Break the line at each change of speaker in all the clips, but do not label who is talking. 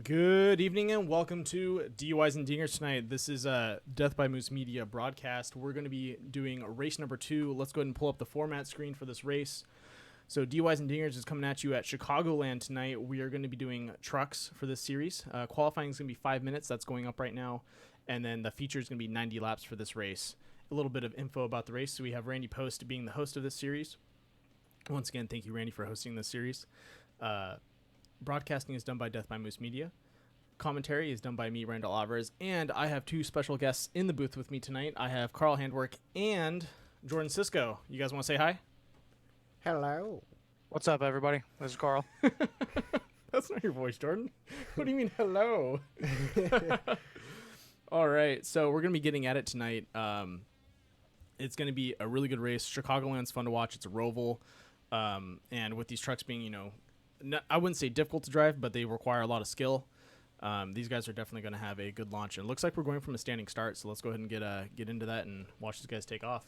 Good evening and welcome to DUIs and Dingers tonight. This is a Death by Moose Media broadcast. We're going to be doing race number 2. Let's go ahead and pull up the format screen for this race. So DUIs and Dingers is coming at you at Chicagoland tonight. We are going to be doing trucks for this series. Qualifying is going to be 5 minutes. That's going up right now. And then the feature is going to be 90 laps for this race. A little bit of info about the race. So we have Randy Post being the host of this series. Once again, thank you, Randy, for hosting this series. Broadcasting is done by Death by Moose Media. Commentary is done by me, Randall Alvarez, and I have two special guests in the booth with me tonight. I have Carl Handwork and Jordan Cisco. You guys want to say hi?
Hello.
What's up, everybody? This is Carl.
That's not your voice, Jordan. What do you mean, hello? All right, so we're going to be getting at it tonight. It's going to be a really good race. Chicagoland's fun to watch. It's a roval. And with these trucks being, I wouldn't say difficult to drive, but they require a lot of skill. These guys are definitely going to have a good launch. And it looks like we're going from a standing start, so let's go ahead and get into that and watch these guys take off.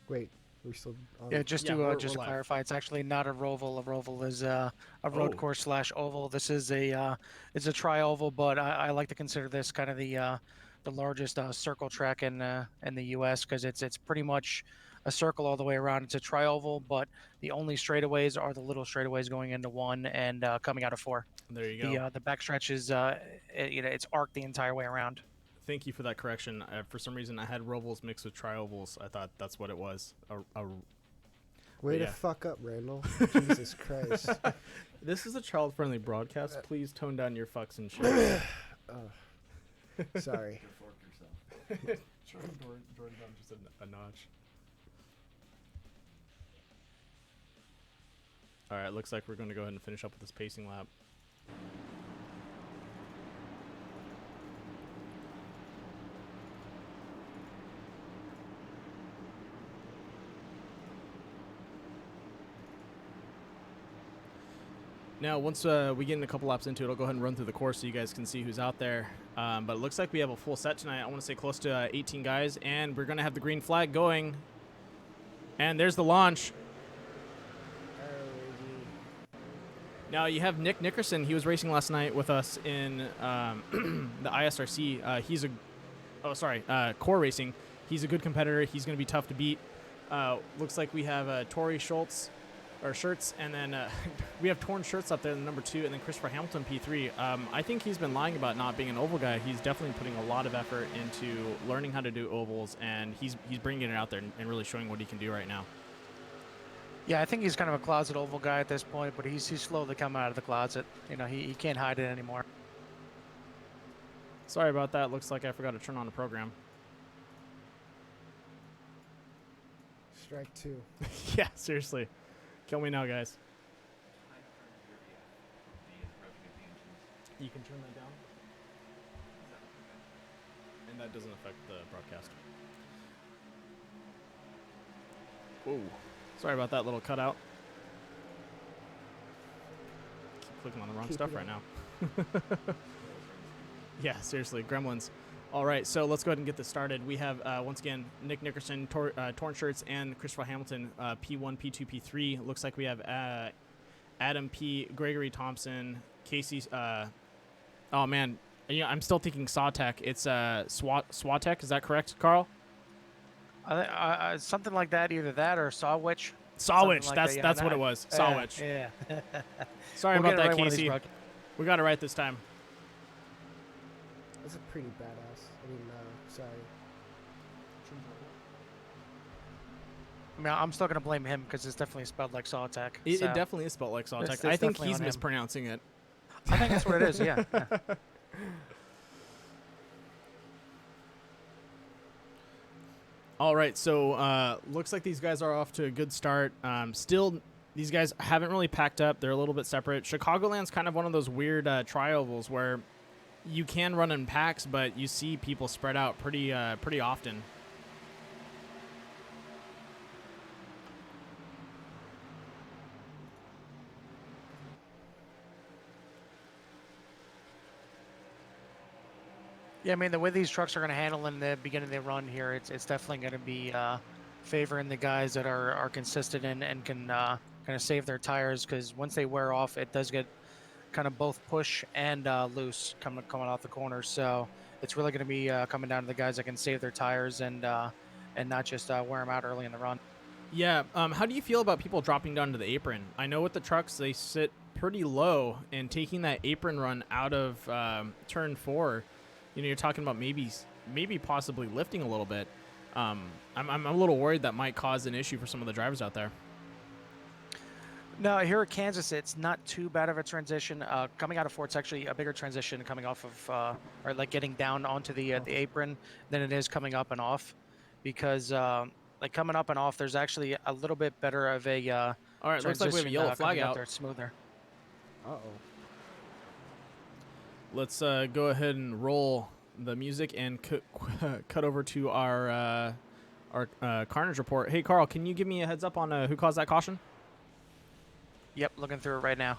Wait, we're still on.
Yeah, just to clarify, it's actually not a roval. A roval is a road course / oval. This is it's a tri-oval, but I like to consider this kind of the largest circle track in the U.S. because it's pretty much a circle all the way around. It's a tri-oval, but the only straightaways are the little straightaways going into 1 and coming out of 4.
There you go.
The backstretch is it's arced the entire way around.
Thank you for that correction. For some reason, I had rovals mixed with tri-ovals. I thought that's what it was.
Way to fuck up, Randall. Jesus Christ.
This is a child-friendly broadcast. Please tone down your fucks and shit.
Sorry.
Jordan down just a notch. All right, looks like we're going to go ahead and finish up with this pacing lap. Now, once we get in a couple laps into it, I'll go ahead and run through the course so you guys can see who's out there. But it looks like we have a full set tonight. I want to say close to 18 guys, and we're going to have the green flag going. And there's the launch. Now, you have Nick Nickerson. He was racing last night with us in the ISRC. Core Racing. He's a good competitor. He's going to be tough to beat. Looks like we have Tori Schultz. Or shirts, and then we have torn shirts up there in number 2, and then Christopher Hamilton P3. I think he's been lying about not being an oval guy. He's definitely putting a lot of effort into learning how to do ovals, and he's bringing it out there and really showing what he can do right now.
Yeah, I think he's kind of a closet oval guy at this point, but he's slowly coming out of the closet. He can't hide it anymore.
Sorry about that. Looks like I forgot to turn on the program.
Strike 2.
Yeah, seriously. Kill me now, guys. You can turn that down. And that doesn't affect the broadcast. Whoa. Sorry about that little cutout. Keep clicking on the wrong stuff right now. Yeah, seriously. Gremlins. All right, so let's go ahead and get this started. We have, once again, Nick Nickerson, Torn Shirts, and Christopher Hamilton, P1, P2, P3. Looks like we have Adam P., Gregory Thompson, Casey. Oh, man. I'm still thinking Sawtech. It's Swatek. Is that correct, Carl?
Something like that, either that or Sawwich.
Sawwich.
Like
that's what it was. Sawwich.
Yeah.
Sorry about that, Casey. We got it right this time.
That's a pretty badass. Sorry.
I mean, I'm still going to blame him because it's definitely spelled like Sawtech.
It definitely is spelled like Sawtech. I think he's mispronouncing it.
I think that's what it is, yeah.
All right, so looks like these guys are off to a good start. Still, these guys haven't really packed up. They're a little bit separate. Chicagoland's kind of one of those weird tri-ovals where you can run in packs, but you see people spread out pretty often.
Yeah, I mean, the way these trucks are going to handle in the beginning of the run here, it's definitely going to be favoring the guys that are consistent and can kind of save their tires, because once they wear off, it does get kind of both push and loose coming off the corners. So it's really going to be coming down to the guys that can save their tires and not just wear them out early in the run.
Yeah. How do you feel about people dropping down to the apron? I know with the trucks they sit pretty low, and taking that apron run out of turn 4, you're talking about maybe possibly lifting a little bit. I'm a little worried that might cause an issue for some of the drivers out there.
No, here at Kansas, it's not too bad of a transition. Coming out of 4, it's actually a bigger transition coming off of, or like getting down onto the apron than it is coming up and off, because like coming up and off, there's actually a little bit better of a
All right, looks like we have a yellow flag out.
There, it's smoother.
Uh-oh.
Let's go ahead and roll the music and cut over to our carnage report. Hey, Carl, can you give me a heads up on who caused that caution?
Yep, looking through it right now.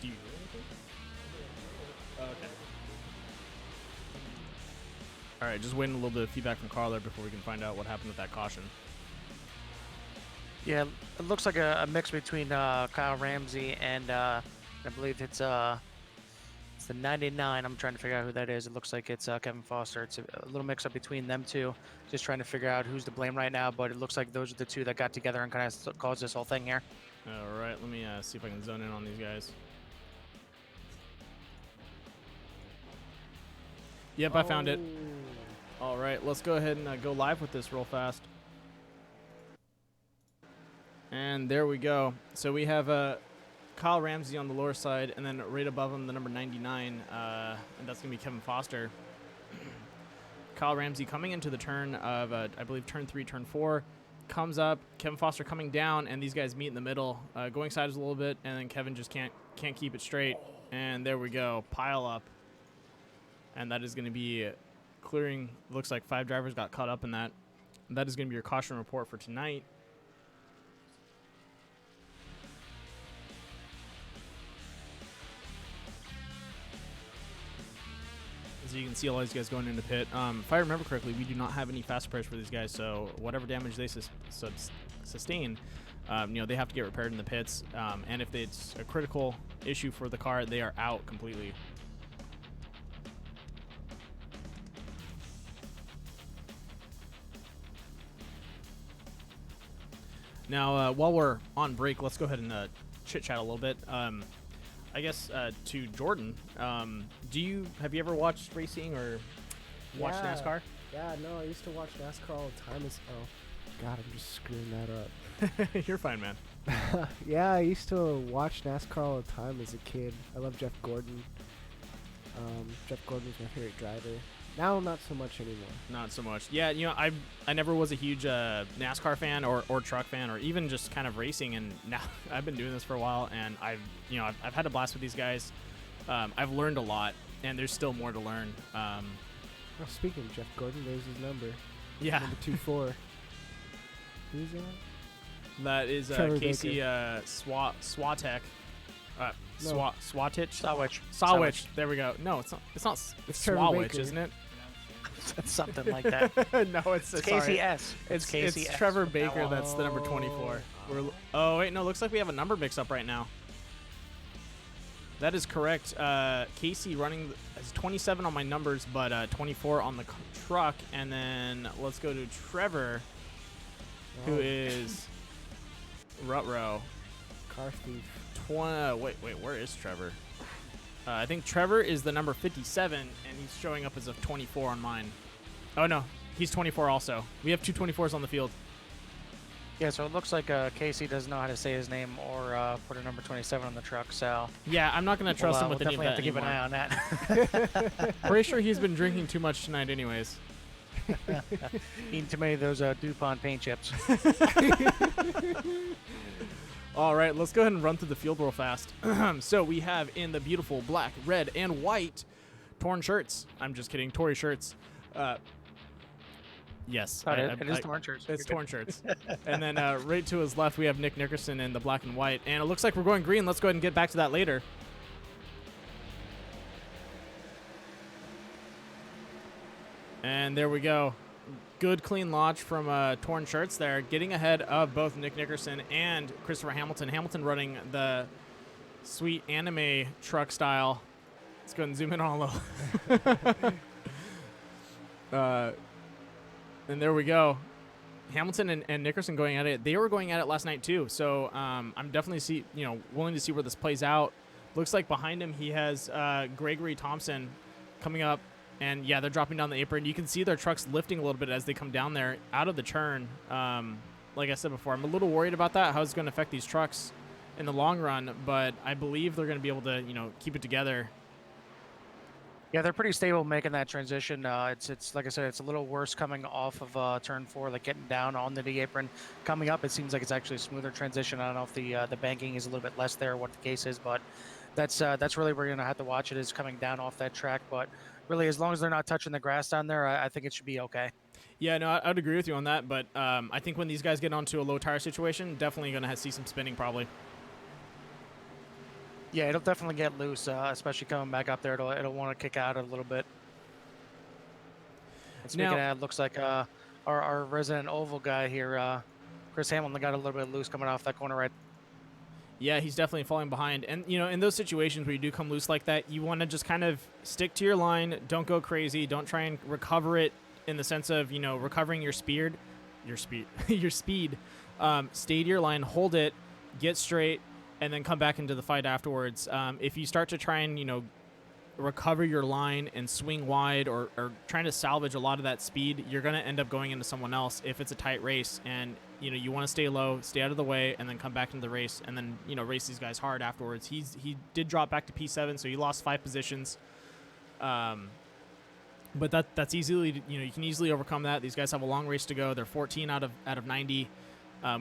Do you hear anything? Okay. All right, just waiting a little bit of feedback from Carl there before we can find out what happened with that caution.
Yeah, it looks like a mix between Kyle Ramsey and I believe it's the 99. I'm trying to figure out who that is. It looks like it's Kevin Foster. It's a little mix up between them two. Just trying to figure out who's to blame right now, but it looks like those are the two that got together and kind of caused this whole thing here.
All right, let me see if I can zone in on these guys. Yep, I found it. All right, let's go ahead and go live with this real fast. And there we go. So we have Kyle Ramsey on the lower side, and then right above him, the number 99, and that's going to be Kevin Foster. Kyle Ramsey coming into the turn of, I believe, turn 3, turn 4, comes up. Kevin Foster coming down, and these guys meet in the middle, going sideways a little bit, and then Kevin just can't keep it straight. And there we go, pile up. And that is going to be clearing. Looks like 5 drivers got caught up in that. And that is going to be your caution report for tonight. As you can see, all these guys going into pit. If I remember correctly, we do not have any fast repairs for these guys, so whatever damage they sustain, they have to get repaired in the pits. And if it's a critical issue for the car, they are out completely. Now, while we're on break, let's go ahead and chit-chat a little bit. I guess to Jordan, have you ever watched racing or watched NASCAR?
Yeah, no, I used to watch NASCAR all the time. God, I'm just screwing that up.
You're fine, man.
Yeah, I used to watch NASCAR all the time as a kid. I love Jeff Gordon. Jeff Gordon was my favorite driver. Now, not so much anymore. Not so much. Yeah, I never was a huge NASCAR fan or truck fan or even just kind of racing, and now I've been doing this for a while, and I've had a blast with these guys. I've learned a lot, and there's still more to learn. Speaking of Jeff Gordon, there's his number.
Yeah.
Number 24. Who's that?
That is Casey Swatek.
No.
Sawich. There we go. No, it's not. It's Swawich, isn't it?
It's something like that.
No, it's
Casey S.
It's
Casey
it's
S.
Trevor Baker. That's the number 24. Oh wait, no. Looks like we have a number mix-up right now. That is correct. Casey running as 27 on my numbers, but 24 on the truck. And then let's go to Trevor, who is Rutrow.
Car thief.
Wait, where is Trevor? I think Trevor is the number 57, and he's showing up as a 24 on mine. Oh, no. He's 24 also. We have two 24s on the field.
Yeah, so it looks like Casey doesn't know how to say his name or put a number 27 on the truck, so...
Yeah, I'm not going to trust him with any of that
definitely have to keep an eye on that.
Pretty sure he's been drinking too much tonight anyways.
Eating too many of those DuPont paint chips.
All right, let's go ahead and run through the field real fast. So we have in the beautiful black, red, and white torn shirts. I'm just kidding, Tory shirts. Yes.
It is torn shirts.
It's torn shirts. And then right to his left, we have Nick Nickerson in the black and white. And it looks like we're going green. Let's go ahead and get back to that later. And there we go. Good clean launch from torn shirts there, getting ahead of both Nick Nickerson and Christopher Hamilton. Hamilton running the sweet anime truck style. Let's go ahead and zoom in on a little. And there we go. Hamilton and Nickerson going at it. They were going at it last night too. So I'm definitely willing to see where this plays out. Looks like behind him he has Gregory Thompson coming up. And yeah, they're dropping down the apron. You can see their trucks lifting a little bit as they come down there out of the turn. Like I said before, I'm a little worried about that, how it's going to affect these trucks in the long run. But I believe they're going to be able to, keep it together.
Yeah, they're pretty stable making that transition. It's like I said, it's a little worse coming off of turn 4, like getting down onto the apron. Coming up, it seems like it's actually a smoother transition. I don't know if the banking is a little bit less there, what the case is, but that's really where you're gonna have to watch it, is coming down off that track. But really, as long as they're not touching the grass down there, I think it should be okay.
Yeah, no, I'd agree with you on that. But I think when these guys get onto a low tire situation, definitely gonna see some spinning probably.
Yeah, it'll definitely get loose, especially coming back up there. It'll want to kick out a little bit. And speaking of that, looks like our resident oval guy here, Chris Hamilton, got a little bit loose coming off that corner right.
Yeah, he's definitely falling behind. And, in those situations where you do come loose like that, you want to just kind of stick to your line. Don't go crazy. Don't try and recover it in the sense of, recovering your speed. Stay to your line, hold it, get straight, and then come back into the fight afterwards. If you start to try and, recover your line and swing wide or trying to salvage a lot of that speed, you're going to end up going into someone else if it's a tight race. And, you want to stay low, stay out of the way, and then come back into the race and then, race these guys hard afterwards. He did drop back to P7, so he lost 5 positions. But that's easily, you can easily overcome that. These guys have a long race to go. They're 14 out of 90.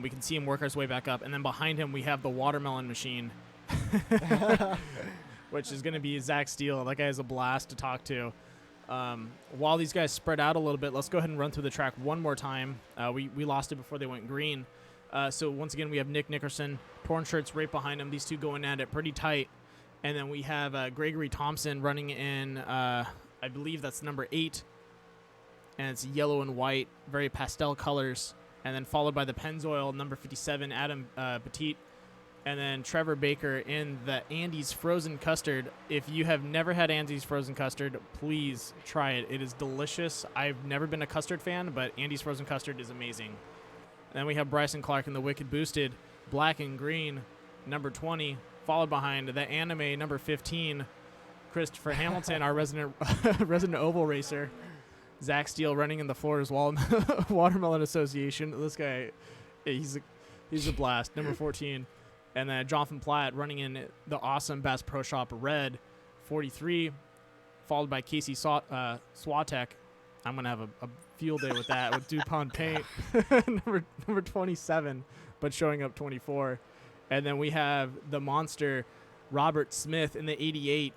We can see him work his way back up. And then behind him, we have the watermelon machine, which is going to be Zach Steele. That guy is a blast to talk to. While these guys spread out a little bit, let's go ahead and run through the track one more time. We lost it before they went green. So once again, we have Nick Nickerson, torn shirts right behind him. These two going at it pretty tight. And then we have Gregory Thompson running in, I believe that's number 8. And it's yellow and white, very pastel colors. And then followed by the Pennzoil, number 57, Adam Petit. And then Trevor Baker in the Andy's Frozen Custard. If you have never had Andy's Frozen Custard, please try it. It is delicious. I've never been a custard fan, but Andy's Frozen Custard is amazing. And then we have Bryson Clark in the Wicked Boosted, black and green, number 20. Followed behind the Anime, number 15, Christopher Hamilton, our resident oval racer. Zach Steele running in the Florida's Watermelon Association. This guy, he's a blast. Number 14. And then Jonathan Platt running in the awesome Bass Pro Shop Red, 43. Followed by Casey Swatek. I'm going to have a field day with that, with DuPont paint. number 27, but showing up 24. And then we have the monster Robert Smith in the 88.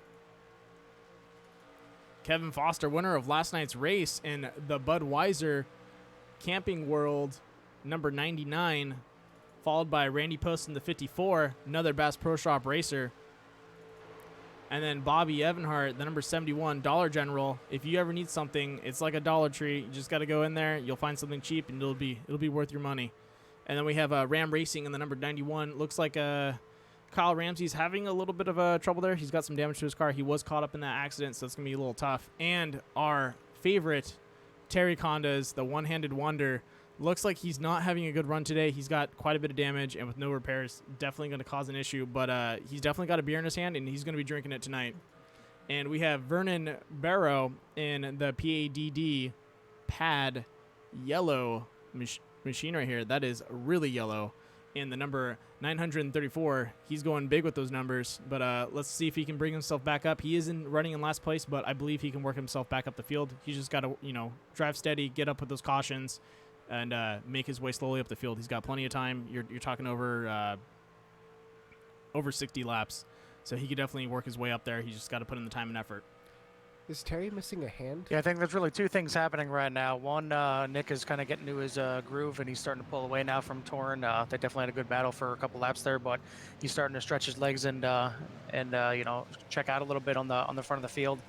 Kevin Foster, winner of last night's race in the Budweiser Camping World, number 99, followed by Randy Post in the 54, another Bass Pro Shop racer. And then Bobby Evanhart, the number 71, Dollar General. If you ever need something, it's like a Dollar Tree. You just got to go in there. You'll find something cheap, and it'll be worth your money. And then we have Ram Racing in the number 91. Looks like Kyle Ramsey's having a little bit of trouble there. He's got some damage to his car. He was caught up in that accident, so it's going to be a little tough. And our favorite, Terry Condas, the one-handed wonder, looks like he's not having a good run today. He's got quite a bit of damage, and with no repairs, definitely going to cause an issue. But he's definitely got a beer in his hand, and he's going to be drinking it tonight. And we have Vernon Barrow in the PADD pad yellow machine right here. That is really yellow. In the number 934, he's going big with those numbers, but let's see if he can bring himself back up. He isn't running in last place, but I believe he can work himself back up the field. He's just got to, drive steady, get up with those cautions, and make his way slowly up the field. He's got plenty of time. You're talking over 60 laps, so he could definitely work his way up there. He's just got to put in the time and effort.
Is Terry missing a hand?
Yeah, I think there's really two things happening right now. One, Nick is kind of getting to his groove, and he's starting to pull away now from Torn. They definitely had a good battle for a couple laps there, but he's starting to stretch his legs and check out a little bit on the front of the field.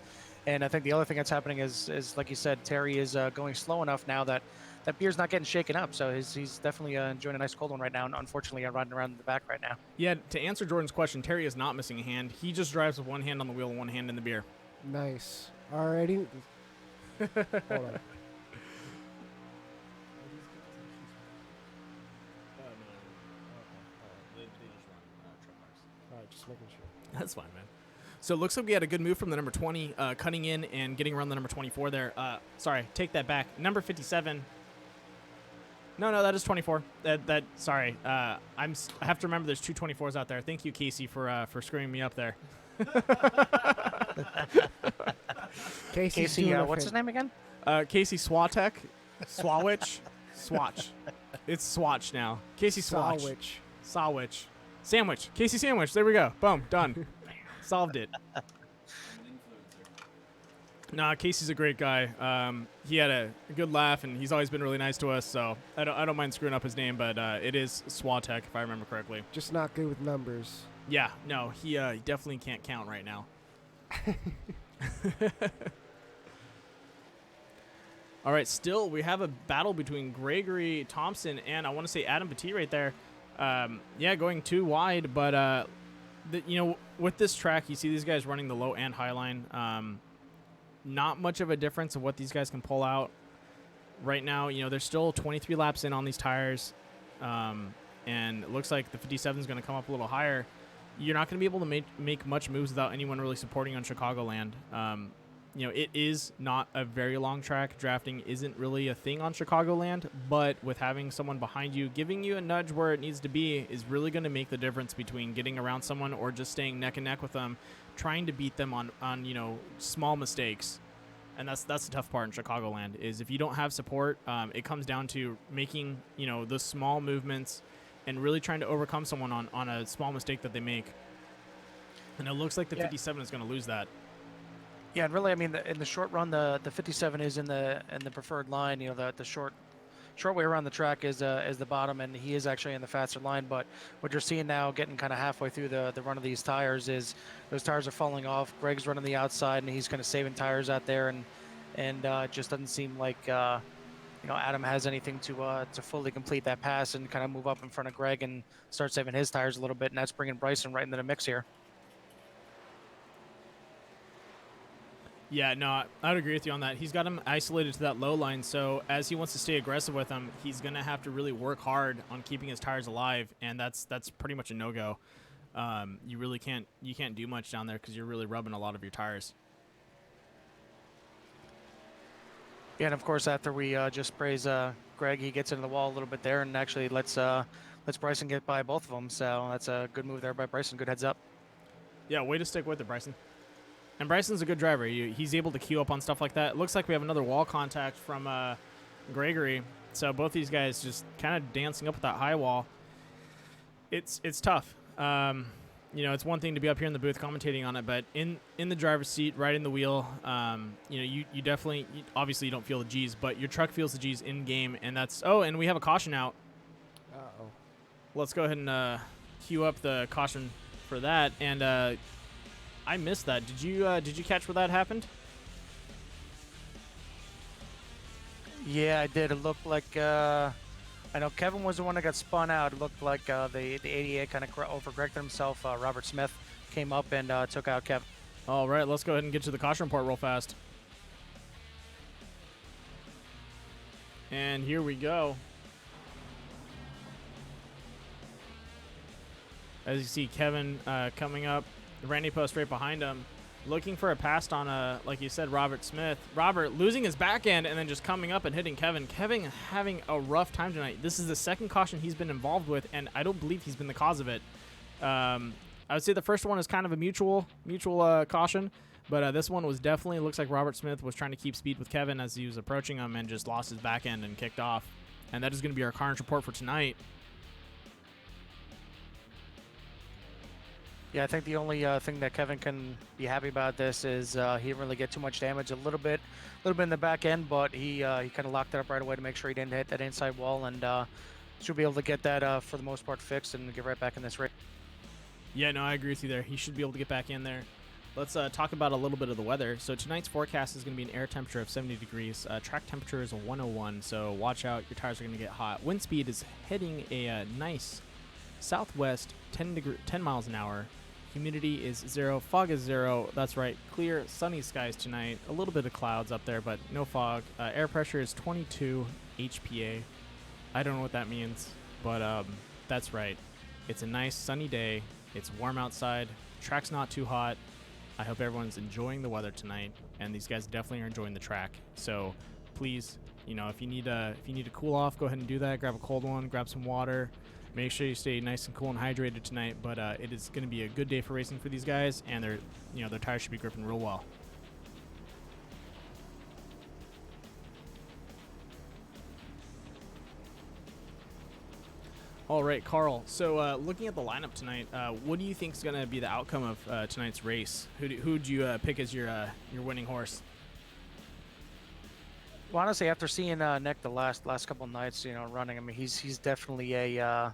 And I think the other thing that's happening is like you said, Terry is going slow enough now that beer's not getting shaken up. So he's definitely enjoying a nice cold one right now. And unfortunately, riding around in the back right now.
Yeah, to answer Jordan's question, Terry is not missing a hand. He just drives with one hand on the wheel and one hand in the beer.
Nice. Alrighty. Hold on. Alright, just making sure.
That's fine, man. So it looks like we had a good move from the number 20, cutting in and getting around the number 24 there. Sorry, take that back. Number 57. No, that is 24. Sorry. I have to remember there's two 24s out there. Thank you, Casey, for screwing me up there.
Casey, what's his name again?
Casey Swatek. Swawich. Swatch. It's Swatch now. Casey Swatch. Sawwich. Sandwich. Casey Sandwich. There we go. Boom. Done. Solved it. Nah, Casey's a great guy. He had a good laugh, and he's always been really nice to us, so I don't mind screwing up his name, but it is Swatek, if I remember correctly.
Just not good with numbers.
Yeah, no, he definitely can't count right now. All right, still, we have a battle between Gregory Thompson and I want to say Adam Petit right there. Yeah, going too wide, but, with this track, you see these guys running the low and high line. Not much of a difference of what these guys can pull out right now. They're still 23 laps in on these tires, and it looks like the 57 is going to come up a little higher. You're not going to be able to make much moves without anyone really supporting on Chicagoland. It is not a very long track. Drafting isn't really a thing on Chicagoland, but with having someone behind you, giving you a nudge where it needs to be is really going to make the difference between getting around someone or just staying neck and neck with them, trying to beat them on small mistakes. And that's the tough part in Chicagoland is if you don't have support, it comes down to making, the small movements and really trying to overcome someone on a small mistake that they make. And it looks like the 57 is going to lose that.
Yeah, and really, I mean, in the short run, the 57 is in the preferred line. The short way around the track is the bottom, and he is actually in the faster line. But what you're seeing now, getting kind of halfway through the run of these tires, is those tires are falling off. Greg's running the outside, and he's kind of saving tires out there, and it just doesn't seem like Adam has anything to fully complete that pass and kind of move up in front of Greg and start saving his tires a little bit, and that's bringing Bryson right into the mix here.
Yeah, no, I'd agree with you on that. He's got him isolated to that low line, so as he wants to stay aggressive with him, he's going to have to really work hard on keeping his tires alive, and that's pretty much a no-go. You can't do much down there because you're really rubbing a lot of your tires.
Yeah, and of course, after we just praise Greg, he gets into the wall a little bit there and actually lets Bryson get by both of them, so that's a good move there by Bryson. Good heads up.
Yeah, way to stick with it, Bryson. And Bryson's a good driver. He's able to queue up on stuff like that. It looks like we have another wall contact from Gregory. So both these guys just kind of dancing up with that high wall. It's tough. It's one thing to be up here in the booth commentating on it, but in the driver's seat, riding the wheel, you definitely, obviously you don't feel the G's, but your truck feels the G's in game, and that's, and we have a caution out.
Uh-oh.
Let's go ahead and queue up the caution for that, and I missed that. Did you catch where that happened?
Yeah, I did. It looked like I know Kevin was the one that got spun out. It looked like the 88 kind of overcorrected himself. Robert Smith came up and took out Kevin.
All right, let's go ahead and get to the caution report real fast. And here we go. As you see, Kevin coming up. Randy Post right behind him, looking for a pass on, like you said, Robert Smith. Robert losing his back end and then just coming up and hitting Kevin. Kevin having a rough time tonight. This is the second caution he's been involved with, and I don't believe he's been the cause of it. I would say the first one is kind of a mutual caution, but this one was definitely, looks like Robert Smith was trying to keep speed with Kevin as he was approaching him and just lost his back end and kicked off. And that is going to be our carnage report for tonight.
Yeah, I think the only thing that Kevin can be happy about this is he didn't really get too much damage. A little bit in the back end, but he kind of locked it up right away to make sure he didn't hit that inside wall, and should be able to get that for the most part fixed and get right back in this race.
Yeah, no, I agree with you there. He should be able to get back in there. Let's talk about a little bit of the weather. So tonight's forecast is going to be an air temperature of 70 degrees. Track temperature is a 101, so watch out. Your tires are going to get hot. Wind speed is hitting a nice southwest 10 miles an hour. Humidity is 0. Fog is 0. That's right. Clear, sunny skies tonight. A little bit of clouds up there, but no fog. Air pressure is 22 HPA. I don't know what that means, but that's right. It's a nice sunny day. It's warm outside. Track's not too hot. I hope everyone's enjoying the weather tonight, and these guys definitely are enjoying the track. So please, if you need to cool off, go ahead and do that. Grab a cold one, grab some water. Make sure you stay nice and cool and hydrated tonight. But it is going to be a good day for racing for these guys, and their tires should be gripping real well. All right, Carl. So looking at the lineup tonight, what do you think is going to be the outcome of tonight's race? Who'd you pick as your winning horse?
Well, honestly, after seeing Nick the last couple nights, running, I mean, he's definitely a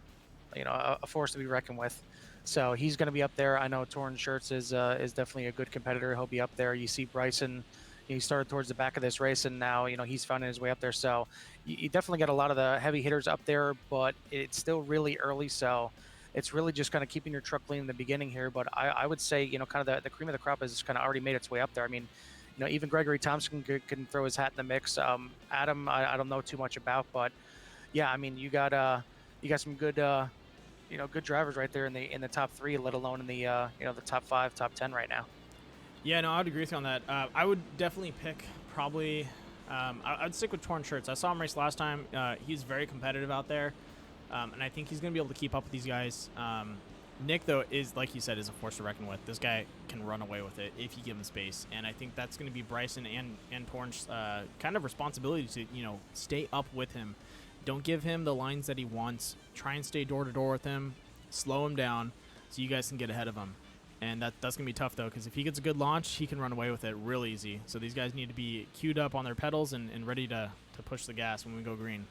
force to be reckoned with. So he's going to be up there. I know Torn Shirts is definitely a good competitor. He'll be up there. You see Bryson. He started towards the back of this race, and now he's finding his way up there. So you definitely got a lot of the heavy hitters up there, but it's still really early. So it's really just kind of keeping your truck clean in the beginning here. But I would say kind of the cream of the crop has kind of already made its way up there. I mean, even Gregory Thompson can throw his hat in the mix. Adam, I don't know too much about, but yeah, I mean, you got some good good drivers right there in the top 3, let alone in the the top 5, top 10 right now.
Yeah, no, I would agree with you on that. I would definitely pick probably. I'd stick with Torn Shirts. I saw him race last time. He's very competitive out there, and I think he's going to be able to keep up with these guys. Nick, though, is, like you said, is a force to reckon with. This guy can run away with it if you give him space, and I think that's going to be Bryson and Torn's kind of responsibility to stay up with him. Don't give him the lines that he wants. Try and stay door to door with him. Slow him down so you guys can get ahead of him. And that's going to be tough, though, because if he gets a good launch, he can run away with it real easy. So these guys need to be queued up on their pedals and ready to push the gas when we go green.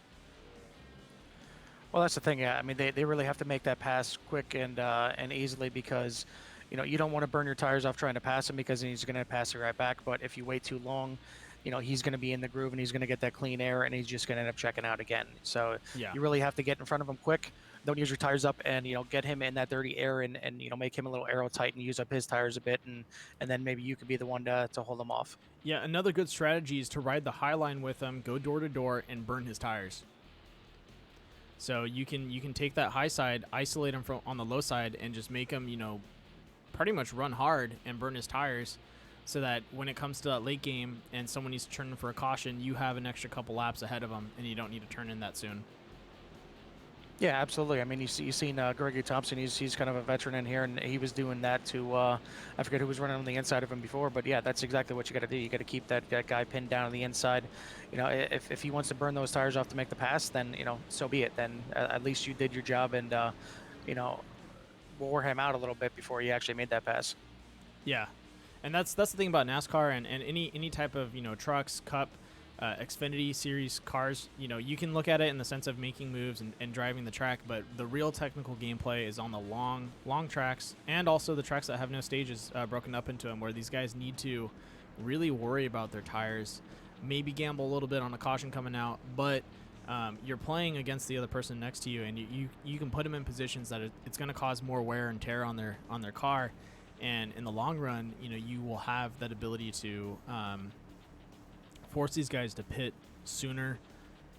Well, that's the thing. Yeah, I mean, they really have to make that pass quick and easily, because you don't want to burn your tires off trying to pass him, because he's going to pass you right back. But if you wait too long, he's going to be in the groove and he's going to get that clean air, and he's just going to end up checking out again. So
yeah,
you really have to get in front of him quick. Don't use your tires up, and get him in that dirty air, and make him a little aero tight and use up his tires a bit, and then maybe you could be the one to hold him off.
Yeah, another good strategy is to ride the high line with him, go door to door, and burn his tires. So you can take that high side, isolate him from on the low side, and just make him pretty much run hard and burn his tires, so that when it comes to that late game and someone needs to turn in for a caution, you have an extra couple laps ahead of him, and you don't need to turn in that soon.
Yeah, absolutely. I mean, you've seen Gregory Thompson. He's kind of a veteran in here, and he was doing that to I forget who was running on the inside of him before, but yeah, that's exactly what you got to do. You got to keep that guy pinned down on the inside. If he wants to burn those tires off to make the pass, then so be it. Then at least you did your job, and wore him out a little bit before he actually made that pass.
Yeah, and that's the thing about NASCAR and any type of trucks, Cup, Xfinity series cars. You can look at it in the sense of making moves and driving the track, but the real technical gameplay is on the long tracks, and also the tracks that have no stages broken up into them, where these guys need to really worry about their tires, maybe gamble a little bit on a caution coming out, but you're playing against the other person next to you, and you can put them in positions that it's going to cause more wear and tear on their car, and in the long run, you will have that ability to force these guys to pit sooner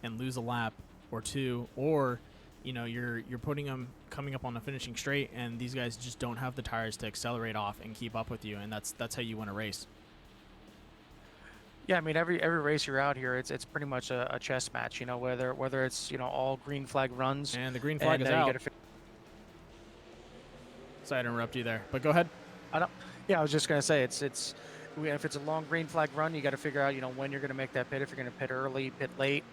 and lose a lap or two, or you're putting them coming up on the finishing straight, and these guys just don't have the tires to accelerate off and keep up with you, and that's how you win a race.
Yeah, I mean, every race you're out here, it's pretty much a chess match. Whether it's all green flag runs,
and the green flag is out. Sorry to interrupt you there, but go ahead.
I was just gonna say if it's a long green flag run, you got to figure out when you're going to make that pit. If you're going to pit early, pit late,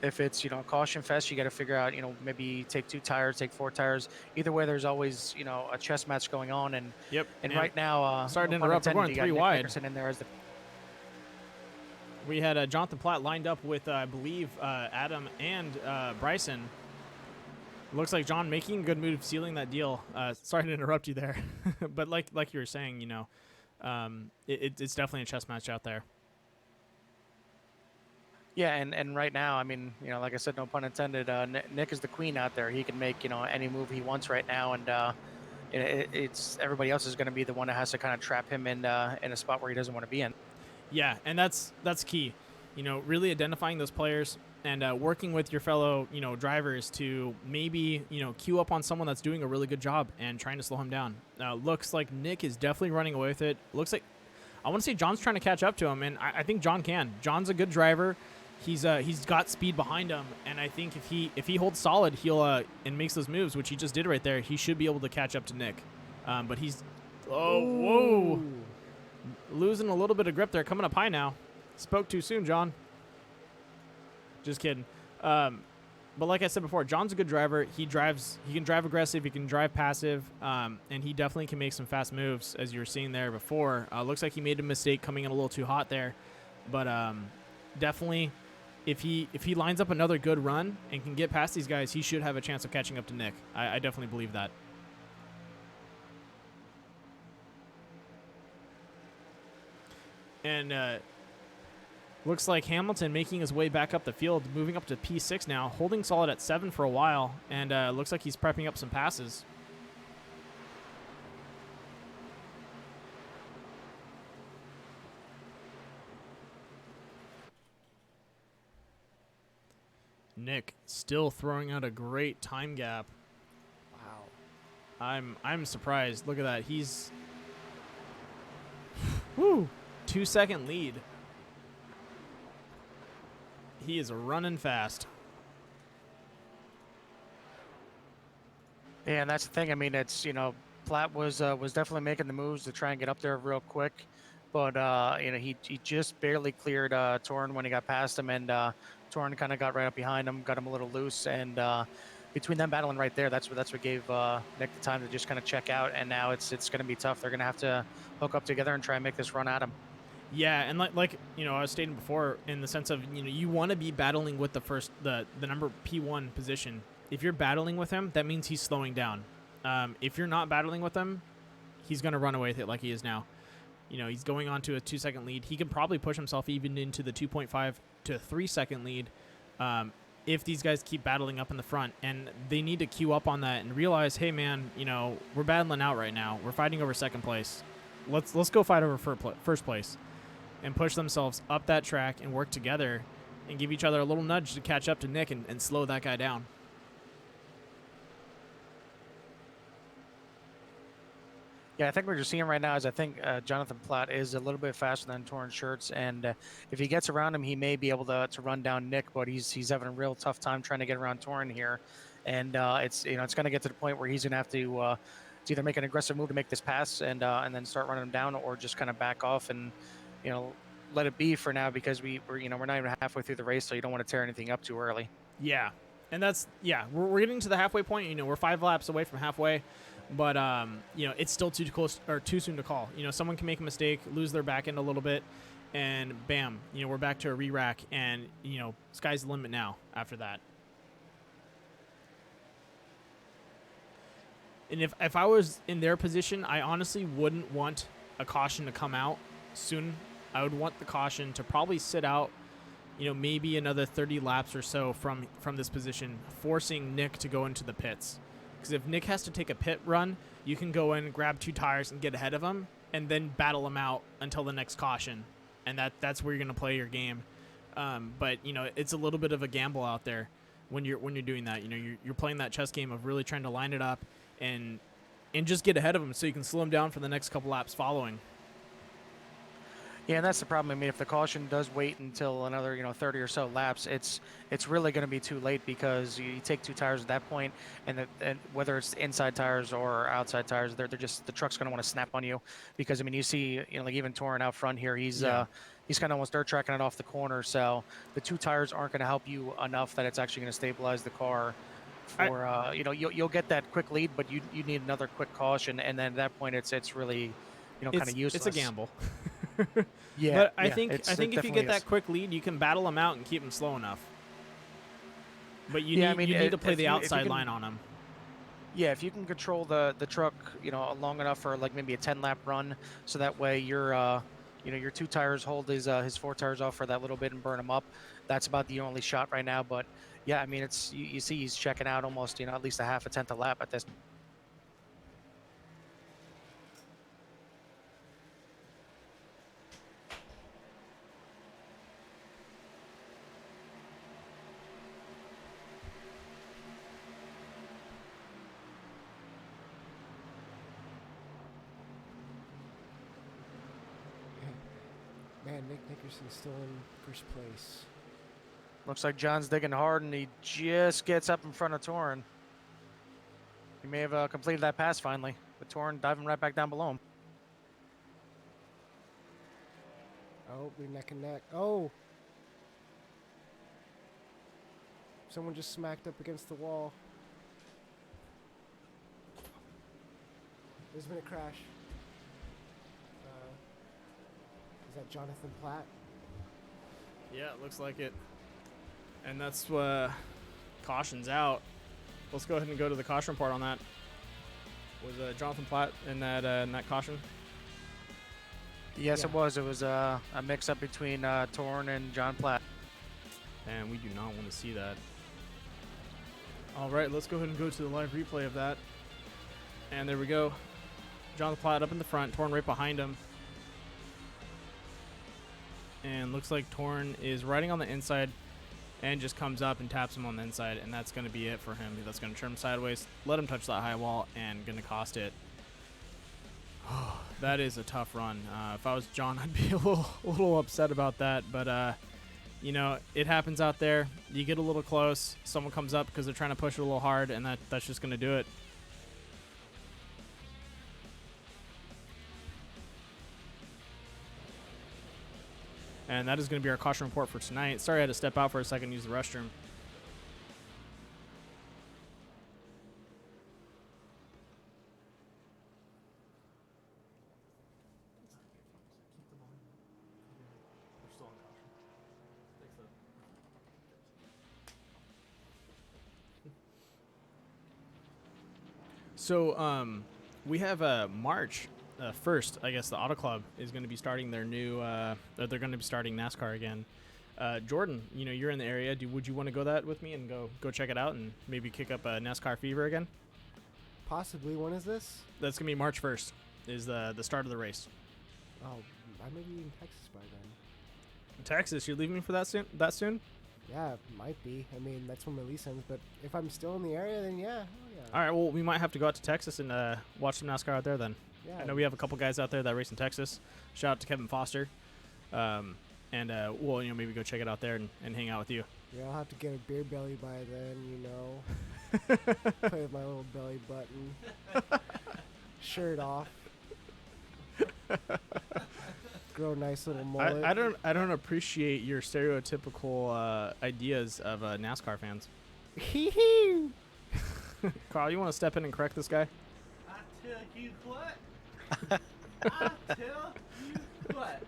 If it's, a caution fest, you got to figure out, maybe take 2 tires, take 4 tires. Either way, there's always, a chess match going on. And
Yep.
right now,
sorry
no
to
pun
interrupt. We're
intended,
going
you
3
got Nick
wide.
Nickerson in there as the.
We had Jonathan Platt lined up with, I believe, Adam and Bryson. Looks like John making a good move, sealing that deal. Sorry to interrupt you there, but like you were saying, it's definitely a chess match out there.
Yeah, and right now, I mean, like I said, no pun intended. Nick is the queen out there. He can make any move he wants right now, and it's everybody else is going to be the one that has to kind of trap him in a spot where he doesn't want to be in.
Yeah, and that's key. Really identifying those players and working with your fellow drivers to maybe queue up on someone that's doing a really good job and trying to slow him down. Looks like Nick is definitely running away with it. Looks like I want to say John's trying to catch up to him, and I think John can. John's a good driver. He's got speed behind him, and I think if he holds solid, he'll and makes those moves, which he just did right there, he should be able to catch up to Nick. But he's whoa, losing a little bit of grip there, coming up high now. Spoke too soon, John. Just kidding. But like I said before, John's a good driver. He can drive aggressive, he can drive passive, and he definitely can make some fast moves, as you were seeing there before. Looks like he made a mistake coming in a little too hot there, but definitely. If he lines up another good run and can get past these guys, he should have a chance of catching up to Nick. I definitely believe that. And looks like Hamilton making his way back up the field, moving up to P6 now, holding solid at 7 for a while, and looks like he's prepping up some passes. Nick still throwing out a great time gap.
Wow.
I'm surprised. Look at that. He's 2-second lead. He is running fast.
Yeah, and that's the thing. I mean, it's Platt was definitely making the moves to try and get up there real quick, but he just barely cleared Torn when he got past him, and Torn kind of got right up behind him, got him a little loose, and between them battling right there, that's what gave Nick the time to just kind of check out. And now it's going to be tough. They're going to have to hook up together and try and make this run at him.
Yeah, and like I was stating before, in the sense of you want to be battling with the number P1 position. If you're battling with him, that means he's slowing down. If you're not battling with him, he's going to run away with it like he is now. He's going on to a 2-second lead. He can probably push himself even into the 2.5 to 3-second lead if these guys keep battling up in the front. And they need to queue up on that and realize, hey, man, we're battling out right now. We're fighting over second place. Let's go fight over first place and push themselves up that track and work together and give each other a little nudge to catch up to Nick and slow that guy down.
Yeah, I think what you're seeing right now is I think Jonathan Platt is a little bit faster than Torn Shirts, and if he gets around him, he may be able to run down Nick, but he's having a real tough time trying to get around Torn here, and it's going to get to the point where he's going to have to either make an aggressive move to make this pass and then start running him down, or just kind of back off and let it be for now, because we're not even halfway through the race, so you don't want to tear anything up too early.
Yeah, and we're getting to the halfway point. We're 5 laps away from halfway. But, it's still too close or too soon to call. Someone can make a mistake, lose their back end a little bit, and bam, we're back to a re-rack, and, sky's the limit now after that. And if I was in their position, I honestly wouldn't want a caution to come out soon. I would want the caution to probably sit out, maybe another 30 laps or so from this position, forcing Nick to go into the pits. Because if Nick has to take a pit run, you can go in, grab 2 tires, and get ahead of him, and then battle him out until the next caution. And that's where you're going to play your game. But it's a little bit of a gamble out there when you're doing that. You're playing that chess game of really trying to line it up and just get ahead of him so you can slow him down for the next couple laps following.
Yeah, and that's the problem. I mean, if the caution does wait until another, 30 or so laps, it's really going to be too late because you take 2 tires at that point, and whether it's inside tires or outside tires, they're just the truck's going to want to snap on you because I mean, you see, like even Torrin out front here, he's kind of almost dirt tracking it off the corner, so the 2 tires aren't going to help you enough that it's actually going to stabilize the car. For you'll get that quick lead, but you need another quick caution, and then at that point it's really kind of useless.
It's a gamble.
Yeah,
but I
yeah,
think if you get that
is.
quick lead, you can battle them out and keep them slow enough. But you
Yeah,
need you need to play the outside line on them.
Yeah, if you can control the truck, long enough for like maybe a 10-lap run, so that way your 2 tires hold his 4 tires off for that little bit and burn him up. That's about the only shot right now. But yeah, I mean, it's you see he's checking out almost at least a half a tenth a lap at this.
Man, Nick Nickerson's still in first place.
Looks like John's digging hard, and he just gets up in front of Torrin. He may have completed that pass finally, but Torrin diving right back down below him.
Oh, we're neck and neck. Oh! Someone just smacked up against the wall. There's been a crash. Is that Jonathan Platt?
Yeah, it looks like it. And that's caution's out. Let's go ahead and go to the caution report on that. Was Jonathan Platt in that caution?
Yes,
Yeah.
it was. It was a mix-up between Torrin and John Platt.
And we do not want to see that. All right, let's go ahead and go to the live replay of that. And there we go. Jonathan Platt up in the front, Torrin right behind him. And looks like Torrin is riding on the inside and just comes up and taps him on the inside, and that's going to be it for him. That's going to turn him sideways, let him touch that high wall, and going to cost it. That is a tough run. If I was John, I'd be a little upset about that, but it happens out there. You get a little close, someone comes up because they're trying to push it a little hard, and that's just going to do it. And that is going to be our caution report for tonight. Sorry I had to step out for a second and use the restroom. So we have March 1st, I guess the Auto Club is going to be starting their new, they're going to be starting NASCAR again. Jordan, you're in the area. Would you want to go that with me and go check it out and maybe kick up a NASCAR fever again?
Possibly. When is this?
That's going to be March 1st is the start of the race.
Oh, I may be in Texas by then.
Texas, you're leaving me for that soon?
Yeah, might be. I mean, that's when my lease ends, but if I'm still in the area, then yeah.
All right, well, we might have to go out to Texas and watch some NASCAR out there then.
Yeah.
I know we have a couple guys out there that race in Texas. Shout out to Kevin Foster. We'll maybe go check it out there and hang out with you.
Yeah, I'll have to get a beer belly by then, Play with my little belly button. Shirt off. Grow a nice little mullet.
I don't appreciate your stereotypical ideas of NASCAR fans.
Hee-hee!
Carl, you want to step in and correct this guy?
I tell you what. I tell you what.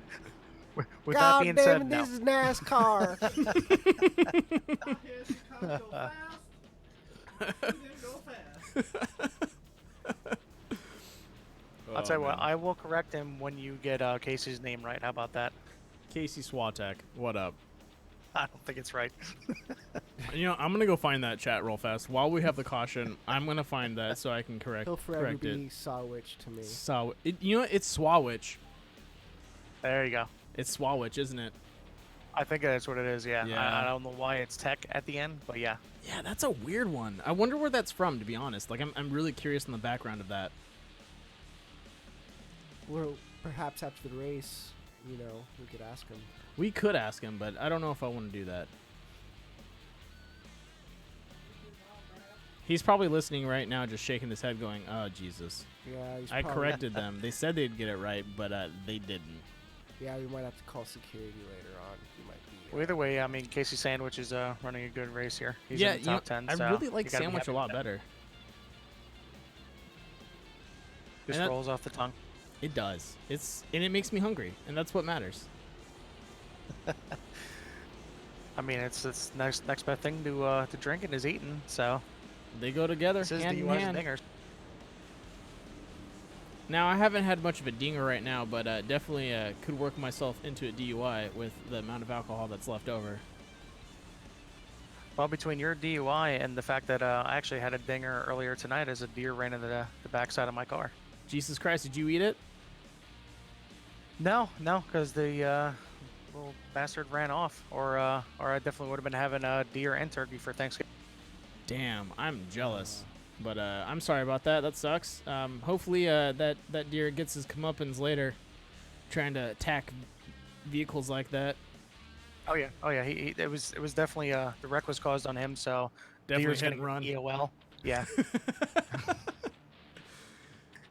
With
God
that being
damn
said,
it,
no.
this is NASCAR.
Out here, Chicago go fast. You didn't go fast.
I'll tell you what, I will correct him when you get Casey's name right. How about that?
Casey Swatek, what up?
I don't think it's right.
I'm going to go find that chat real fast. While we have the caution, I'm going to find that so I can correct
He'll forever
it.
be Sawwich to me.
It's Swawich.
There you go.
It's Swawich, isn't it?
I think that's what it is, yeah.
Yeah.
I don't know why it's tech at the end, but yeah.
Yeah, that's a weird one. I wonder where that's from, to be honest. Like, I'm really curious on the background of that.
Well, perhaps after the race, we could ask him.
We could ask him, but I don't know if I want to do that. He's probably listening right now, just shaking his head going, oh, Jesus.
Yeah,
I corrected them. They said they'd get it right, but they didn't.
Yeah, we might have to call security later on. He might be.
Well, either way, I mean, Casey Sandwich is running a good race here. He's
yeah,
in the top 10.
I
so
really like
you gotta be
Sandwich a
happy
lot
with that.
better.
Just
And
rolls off the tongue.
It does. And it makes me hungry, and that's what matters.
I mean, it's next best thing to drinking is eating. So
They go together,
this is
hand in
DUIs and
hand.
dingers.
Now, I haven't had much of a dinger right now, but definitely could work myself into a DUI with the amount of alcohol that's left over.
Well, between your DUI and the fact that I actually had a dinger earlier tonight as a deer ran into the backside of my car.
Jesus Christ, did you eat it?
No, because the little bastard ran off, or I definitely would have been having a deer and turkey for Thanksgiving.
Damn, I'm jealous. But I'm sorry about that. That sucks. Hopefully that deer gets his comeuppance later, trying to attack vehicles like that.
Oh yeah. It was definitely the wreck was caused on him, so
Definitely
deer's
hit and
gonna
run.
EOL. Yeah.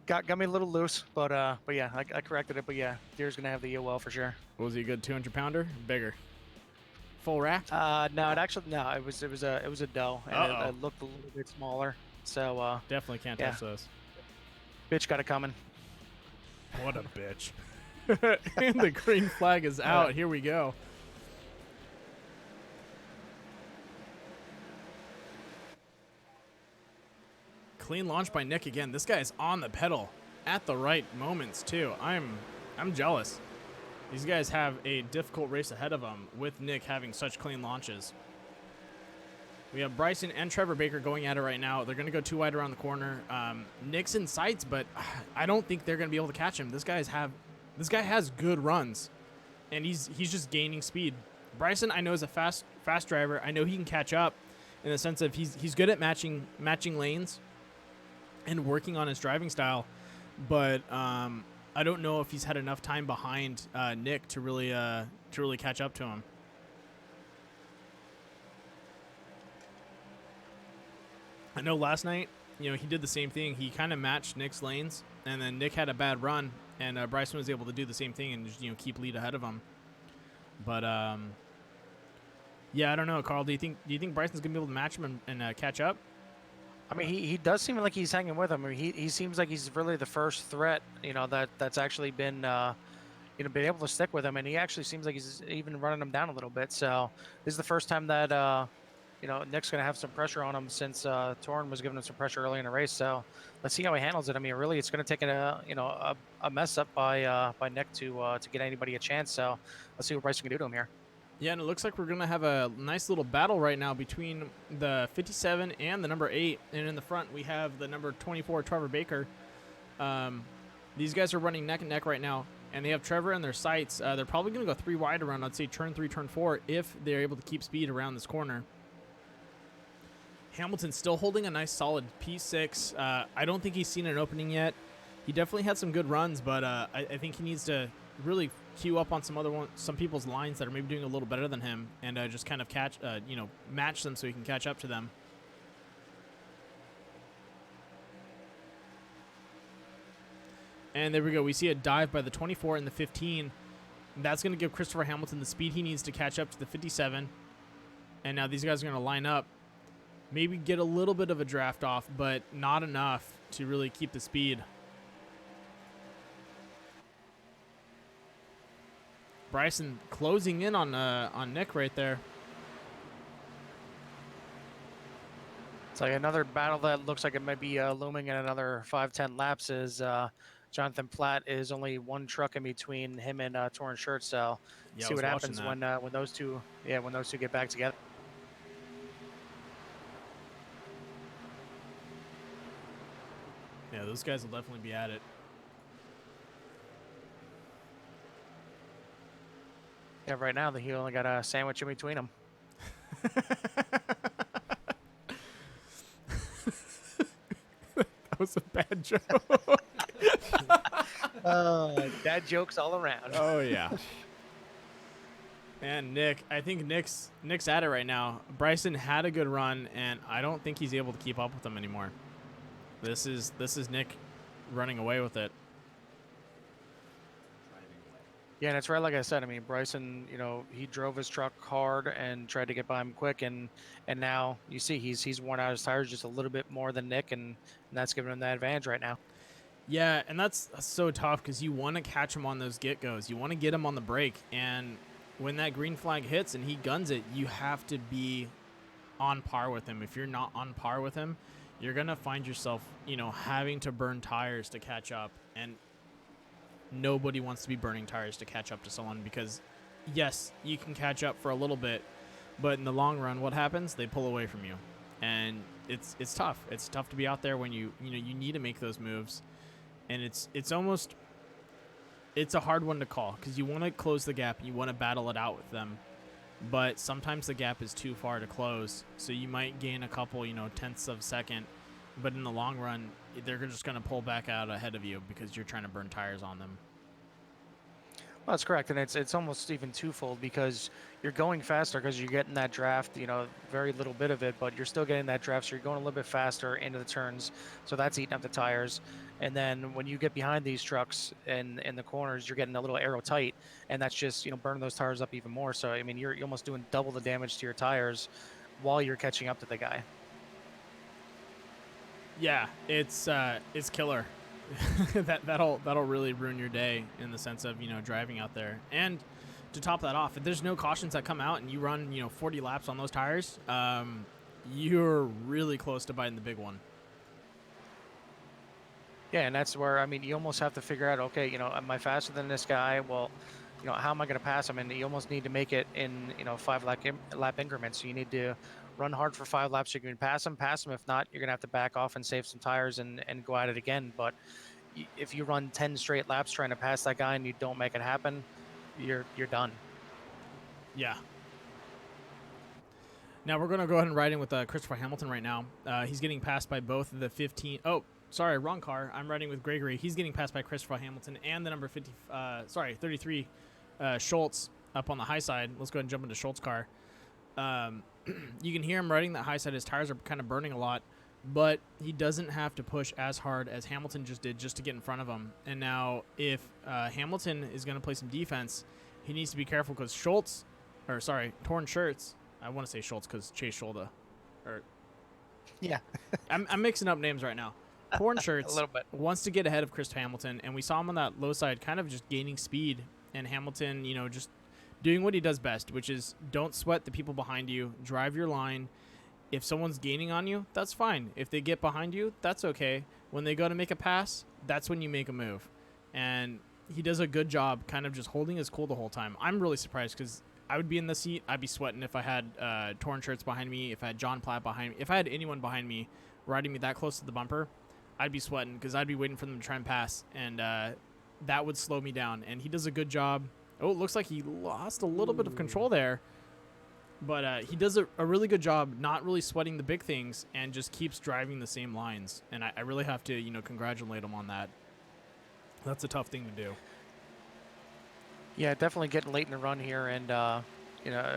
got me a little loose, but yeah, I corrected it. But yeah, deer's gonna have the EOL for sure.
Was he a good 200-pounder? Bigger. Full rack?
No, it was a doe, and it looked a little bit smaller. So
Definitely can't
yeah.
touch those.
Bitch got it coming.
What a bitch. And the green flag is out. Here we go. Clean launch by Nick again. This guy is on the pedal at the right moments too. I'm jealous. These guys have a difficult race ahead of them with Nick having such clean launches. We have Bryson and Trevor Baker going at it right now. They're going to go too wide around the corner. Nick's in sights, but I don't think they're going to be able to catch him. This guy has good runs, and he's just gaining speed. Bryson, I know, is a fast driver. I know he can catch up in the sense of he's good at matching lanes and working on his driving style, but I don't know if he's had enough time behind Nick to really catch up to him. I know last night, he did the same thing. He kind of matched Nick's lanes, and then Nick had a bad run, and Bryson was able to do the same thing and just, keep lead ahead of him. But yeah, I don't know, Carl. Do you think Bryson's gonna be able to match him and catch up?
I mean, he does seem like he's hanging with him. I mean, he seems like he's really the first threat, that's actually been been able to stick with him, and he actually seems like he's even running him down a little bit. So this is the first time that Nick's going to have some pressure on him since Torn was giving him some pressure early in the race. So let's see how he handles it. I mean, really, it's going to take a mess up by Nick to get anybody a chance. So let's see what Bryson can do to him here.
Yeah, and it looks like we're going to have a nice little battle right now between the 57 and the number 8. And in the front, we have the number 24, Trevor Baker. These guys are running neck and neck right now, and they have Trevor in their sights. They're probably going to go 3 wide around, I'd say turn 3, turn 4, if they're able to keep speed around this corner. Hamilton's still holding a nice solid P6. I don't think he's seen an opening yet. He definitely had some good runs, but I think he needs to really queue up on some people's lines that are maybe doing a little better than him, and just kind of match them so he can catch up to them. And there we go. We see a dive by the 24 and the 15. That's going to give Christopher Hamilton the speed he needs to catch up to the 57. And now these guys are going to line up. Maybe get a little bit of a draft off, but not enough to really keep the speed. Bryson closing in on Nick right there.
It's like another battle that looks like it might be looming in another 5-10 laps. Is Jonathan Platt is only one truck in between him and Torn Shirt. So
Yeah,
see what happens when those two get back together.
Yeah, those guys will definitely be at it.
Yeah, right now he only got a sandwich in between them.
That was a bad joke.
Dad jokes all around.
Oh yeah. And Nick, I think Nick's at it right now. Bryson had a good run, and I don't think he's able to keep up with him anymore. This is Nick running away with it.
Yeah, and it's right like I said. I mean, Bryson, he drove his truck hard and tried to get by him quick, and now you see he's worn out his tires just a little bit more than Nick, and that's giving him that advantage right now.
Yeah, and that's so tough because you want to catch him on those get-goes. You want to get him on the break, and when that green flag hits and he guns it, you have to be on par with him. If you're not on par with him, you're going to find yourself, having to burn tires to catch up, and nobody wants to be burning tires to catch up to someone because, yes, you can catch up for a little bit, but in the long run, what happens? They pull away from you, and it's tough. It's tough to be out there when you need to make those moves, and it's a hard one to call because you want to close the gap, you want to battle it out with them, but sometimes the gap is too far to close, so you might gain a couple, tenths of a second, but in the long run, they're just going to pull back out ahead of you because you're trying to burn tires on them.
Well, that's correct, and it's almost even twofold because you're going faster because you're getting that draft, very little bit of it, but you're still getting that draft, so you're going a little bit faster into the turns, so that's eating up the tires. And then when you get behind these trucks in the corners, you're getting a little aero tight, and that's just burning those tires up even more. So I mean, you're almost doing double the damage to your tires while you're catching up to the guy.
Yeah, it's killer. that'll really ruin your day in the sense of driving out there. And to top that off, if there's no cautions that come out and you run 40 laps on those tires, you're really close to biting the big one.
Yeah, and that's where you almost have to figure out, okay, am I faster than this guy? Well, how am I going to pass him? And you almost need to make it in 5 lap increments. So you need to run hard for 5 laps so you can pass him. If not, you're gonna have to back off and save some tires and go at it again. But if you run 10 straight laps trying to pass that guy and you don't make it happen, you're done.
Yeah. Now we're gonna go ahead and ride in with Christopher Hamilton right now. He's getting passed by both of the 15. Oh, sorry, wrong car. I'm riding with Gregory. He's getting passed by Christopher Hamilton and the number 33 Schultz up on the high side. Let's go ahead and jump into Schultz's car. You can hear him riding that high side. His tires are kind of burning a lot, but he doesn't have to push as hard as Hamilton just did just to get in front of him. And now if Hamilton is going to play some defense, he needs to be careful because Torn Shirts. I want to say Schultz because Chase Scholda.
Yeah.
I'm mixing up names right now. Torn Shirts
a little bit.
Wants to get ahead of Chris Hamilton, and we saw him on that low side kind of just gaining speed, and Hamilton, just doing what he does best, which is don't sweat the people behind you, drive your line. If someone's gaining on you, that's fine. If they get behind you, that's okay. When they go to make a pass, that's when you make a move. And he does a good job kind of just holding his cool the whole time. I'm really surprised because I would be in the seat. I'd be sweating if I had Torn Shirts behind me, if I had John Platt behind me. If I had anyone behind me riding me that close to the bumper, I'd be sweating because I'd be waiting for them to try and pass. And that would slow me down. And he does a good job. Oh, it looks like he lost a little bit of control there. But he does a really good job not really sweating the big things and just keeps driving the same lines. And I really have to, congratulate him on that. That's a tough thing to do.
Yeah, definitely getting late in the run here. And,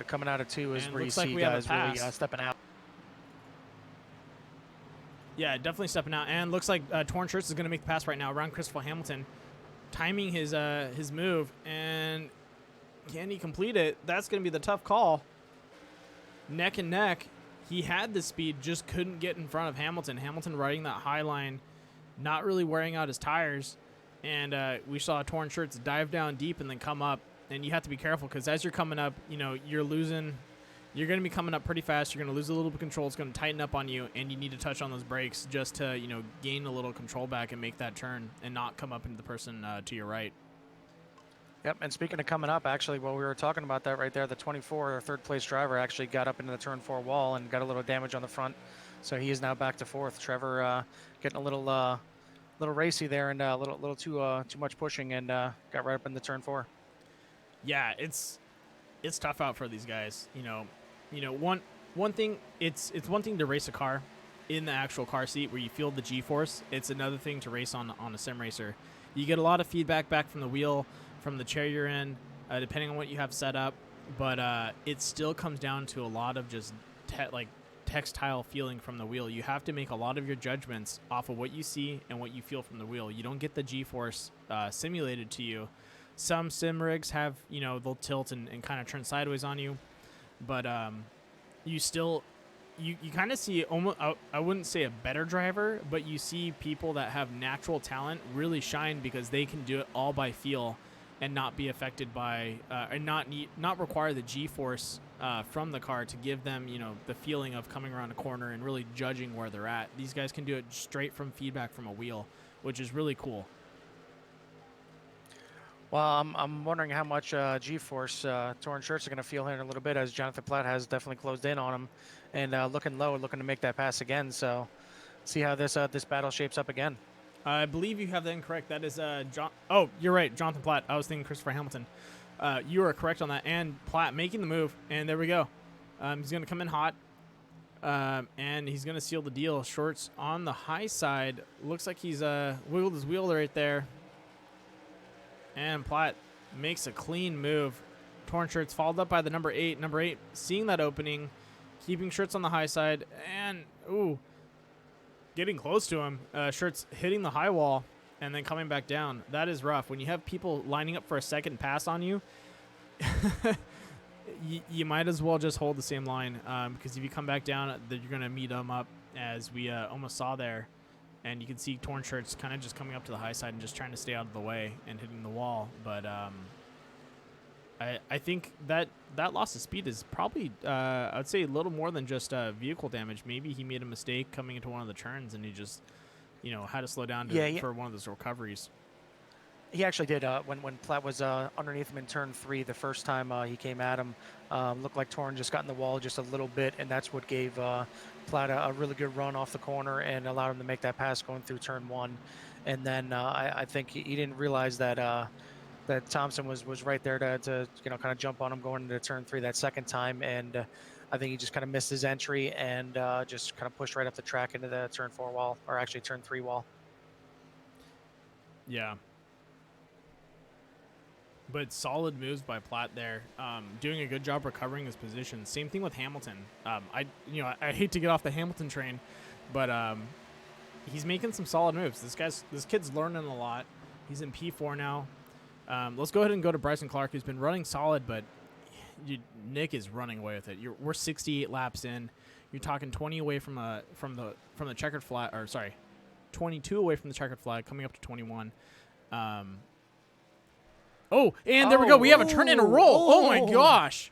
coming out of 2 is where you see guys really stepping out.
Yeah, definitely stepping out. And looks like Torn Shirts is going to make the pass right now around Christopher Hamilton. Timing his move, and can he complete it? That's going to be the tough call. Neck and neck. He had the speed, just couldn't get in front of Hamilton. Hamilton riding that high line, not really wearing out his tires. And we saw Torn Shirts dive down deep and then come up. And you have to be careful because as you're coming up, you're losing. You're going to be coming up pretty fast. You're going to lose a little bit of control. It's going to tighten up on you, and you need to touch on those brakes just to, gain a little control back and make that turn and not come up into the person to your right.
Yep, and speaking of coming up, actually, while we were talking about that right there, the 24 or third place driver actually got up into the turn 4 wall and got a little damage on the front. So he is now back to 4th. Trevor getting a little racy there and a little too much pushing and got right up in the turn 4.
Yeah, it's tough out for these guys. One thing, it's one thing to race a car in the actual car seat where you feel the G-force. It's another thing to race on a sim racer. You get a lot of feedback back from the wheel, from the chair you're in, depending on what you have set up. But it still comes down to a lot of just textile feeling from the wheel. You have to make a lot of your judgments off of what you see and what you feel from the wheel. You don't get the G-force simulated to you. Some sim rigs have, they'll tilt and kind of turn sideways on you, but you still, you kind of see almost, I wouldn't say a better driver, but you see people that have natural talent really shine because they can do it all by feel and not be affected by, and not require the G-force from the car to give them, the feeling of coming around a corner and really judging where they're at. These guys can do it straight from feedback from a wheel, which is really cool.
Well, I'm wondering how much G-force Torn Shirts are going to feel here in a little bit, as Jonathan Platt has definitely closed in on him and looking low, looking to make that pass again. So see how this battle shapes up again.
I believe you have that incorrect. That is John. Oh, you're right, Jonathan Platt. I was thinking Christopher Hamilton. You are correct on that. And Platt making the move, and there we go. He's going to come in hot, and he's going to seal the deal. Shorts on the high side. Looks like he's wiggled his wheel right there. And Platt makes a clean move. Torn Shirts followed up by the number 8. Number 8 seeing that opening, keeping Shirts on the high side, and getting close to him. Shirts hitting the high wall and then coming back down. That is rough. When you have people lining up for a second pass on you, you might as well just hold the same line, because if you come back down, you're going to meet them up, as we almost saw there. And you can see Torn Shirts kind of just coming up to the high side and just trying to stay out of the way and hitting the wall. But I think that loss of speed is probably, I'd say, a little more than just vehicle damage. Maybe he made a mistake coming into one of the turns and he just, had to slow down for one of those recoveries.
He actually did. When Platt was underneath him in turn 3 the first time he came at him, looked like Torn just got in the wall just a little bit, and that's what gave Platt a really good run off the corner and allowed him to make that pass going through turn 1. And then I think he didn't realize that that Thompson was right there to kind of jump on him going into turn 3 that second time, and I think he just kind of missed his entry and just kind of pushed right up the track into the turn 4 wall, or actually turn 3 wall.
Yeah. But solid moves by Platt there, doing a good job recovering his position. Same thing with Hamilton. I hate to get off the Hamilton train, but he's making some solid moves. This kid's learning a lot. He's in P4 now. Let's go ahead and go to Bryson Clark, who's been running solid, but Nick is running away with it. We're 68 laps in. You're talking 20 away from the checkered flag, or sorry, 22 away from the checkered flag, coming up to 21. And there we go. We have a turn and a roll. Oh my gosh.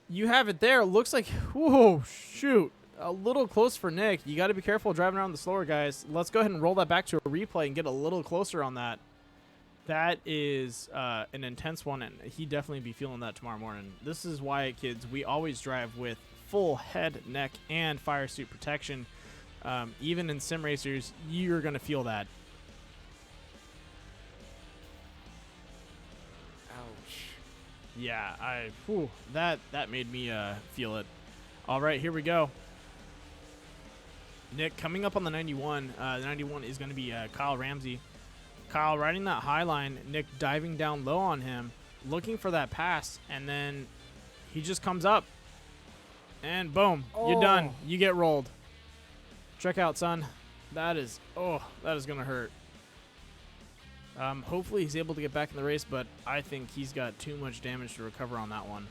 You have it there. It looks like, whoa, shoot. A little close for Nick. You got to be careful driving around the slower guys. Let's go ahead and roll that back to a replay and get a little closer on that. That is an intense one, and he definitely be feeling that tomorrow morning. This is why, kids, we always drive with full head, neck, and fire suit protection. Even in sim racers, you're going to feel that. Yeah, that made me feel it. All right, here we go. Nick coming up on the 91. The 91 is going to be Kyle Ramsey. Kyle riding that high line. Nick diving down low on him, looking for that pass, and then he just comes up. And boom, you're done. You get rolled. Check out, son. That is going to hurt. Hopefully he's able to get back in the race, but I think he's got too much damage to recover on that one.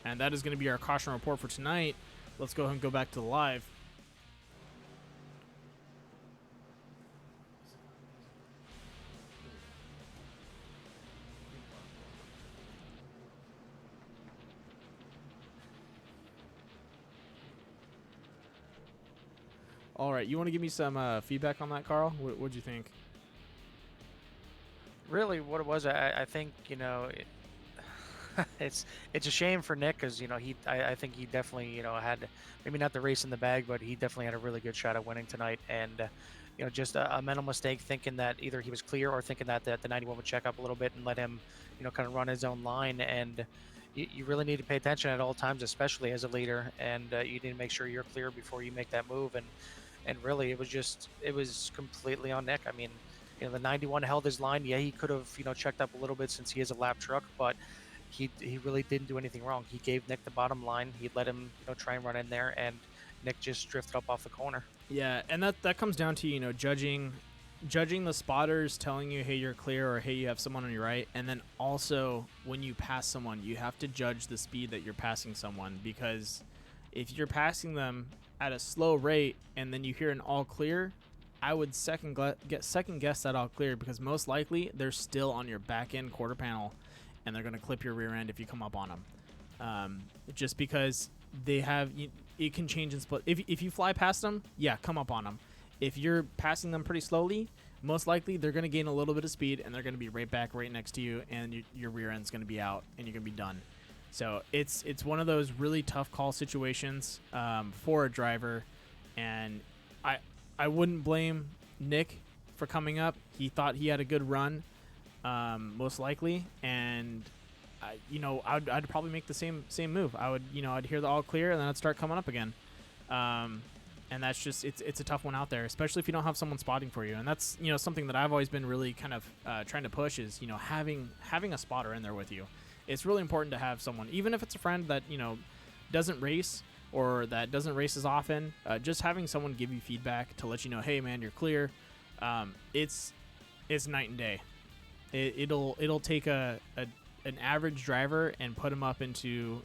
And that is going to be our caution report for tonight. Let's go ahead and go back to the live. All right, you want to give me some feedback on that, Carl? What'd you think?
Really, what it was, I think, it's a shame for Nick, because I think he definitely had maybe not the race in the bag, but he definitely had a really good shot at winning tonight, and just a mental mistake, thinking that either he was clear or thinking that the 91 would check up a little bit and let him kind of run his own line. And you really need to pay attention at all times, especially as a leader, and you need to make sure you're clear before you make that move. And really, it was completely on Nick. I mean, The 91 held his line. Yeah, he could have checked up a little bit since he is a lap truck, but he really didn't do anything wrong. He gave Nick the bottom line. He let him try and run in there, and Nick just drifted up off the corner.
Yeah, and that comes down to judging the spotters telling you, hey, you're clear, or hey, you have someone on your right. And then also when you pass someone, you have to judge the speed that you're passing someone, because if you're passing them at a slow rate and then you hear an all clear, I would second guess that all clear, because most likely they're still on your back end quarter panel and they're going to clip your rear end if you come up on them. Just because they have, it can change and split. If you fly past them, yeah, come up on them. If you're passing them pretty slowly, most likely they're going to gain a little bit of speed and they're going to be right back right next to you, and your rear end's going to be out and you're going to be done. So it's one of those really tough call situations for a driver, and I wouldn't blame Nick for coming up. He thought he had a good run, most likely, and I'd probably make the same move. I'd hear the all clear and then I'd start coming up again. And that's just it's a tough one out there, especially if you don't have someone spotting for you. And that's something that I've always been really kind of trying to push is having a spotter in there with you. It's really important to have someone, even if it's a friend that doesn't race or that doesn't race as often. Just having someone give you feedback to let you know, hey man, you're clear. It's night and day. It'll take an average driver and put him up into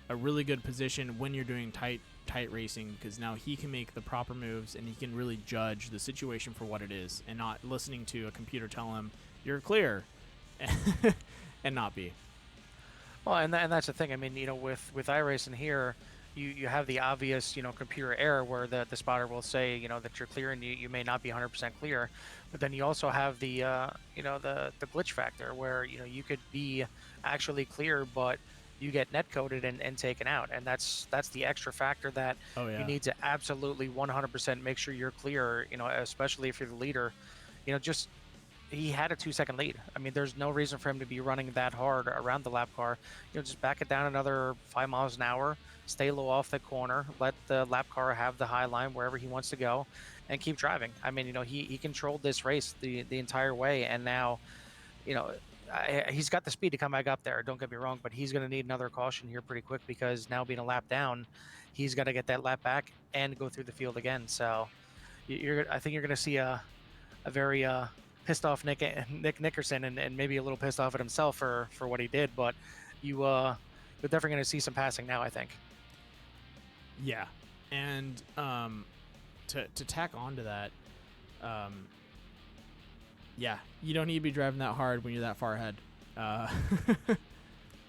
a really good position when you're doing tight racing, because now he can make the proper moves and he can really judge the situation for what it is, and not listening to a computer tell him you're clear and not be.
Well, and that's the thing. I mean, with iRacing here, you have the obvious computer error where the spotter will say that you're clear and you may not be 100% clear, but then you also have the the glitch factor where you could be actually clear but you get net coded and taken out, and that's the extra factor that you need to absolutely 100% make sure you're clear, especially if you're the leader. He had a 2-second lead. I mean, there's no reason for him to be running that hard around the lap car. Just back it down another 5 miles an hour, stay low off the corner, let the lap car have the high line wherever he wants to go, and keep driving. I mean, he controlled this race the entire way, and now he's got the speed to come back up there, don't get me wrong, but he's going to need another caution here pretty quick, because now being a lap down, he's got to get that lap back and go through the field again. So I think you're going to see a very pissed off Nick Nickerson, and maybe a little pissed off at himself for what he did, but you're definitely going to see some passing now, I think.
Yeah, and to tack on to that, yeah, you don't need to be driving that hard when you're that far ahead.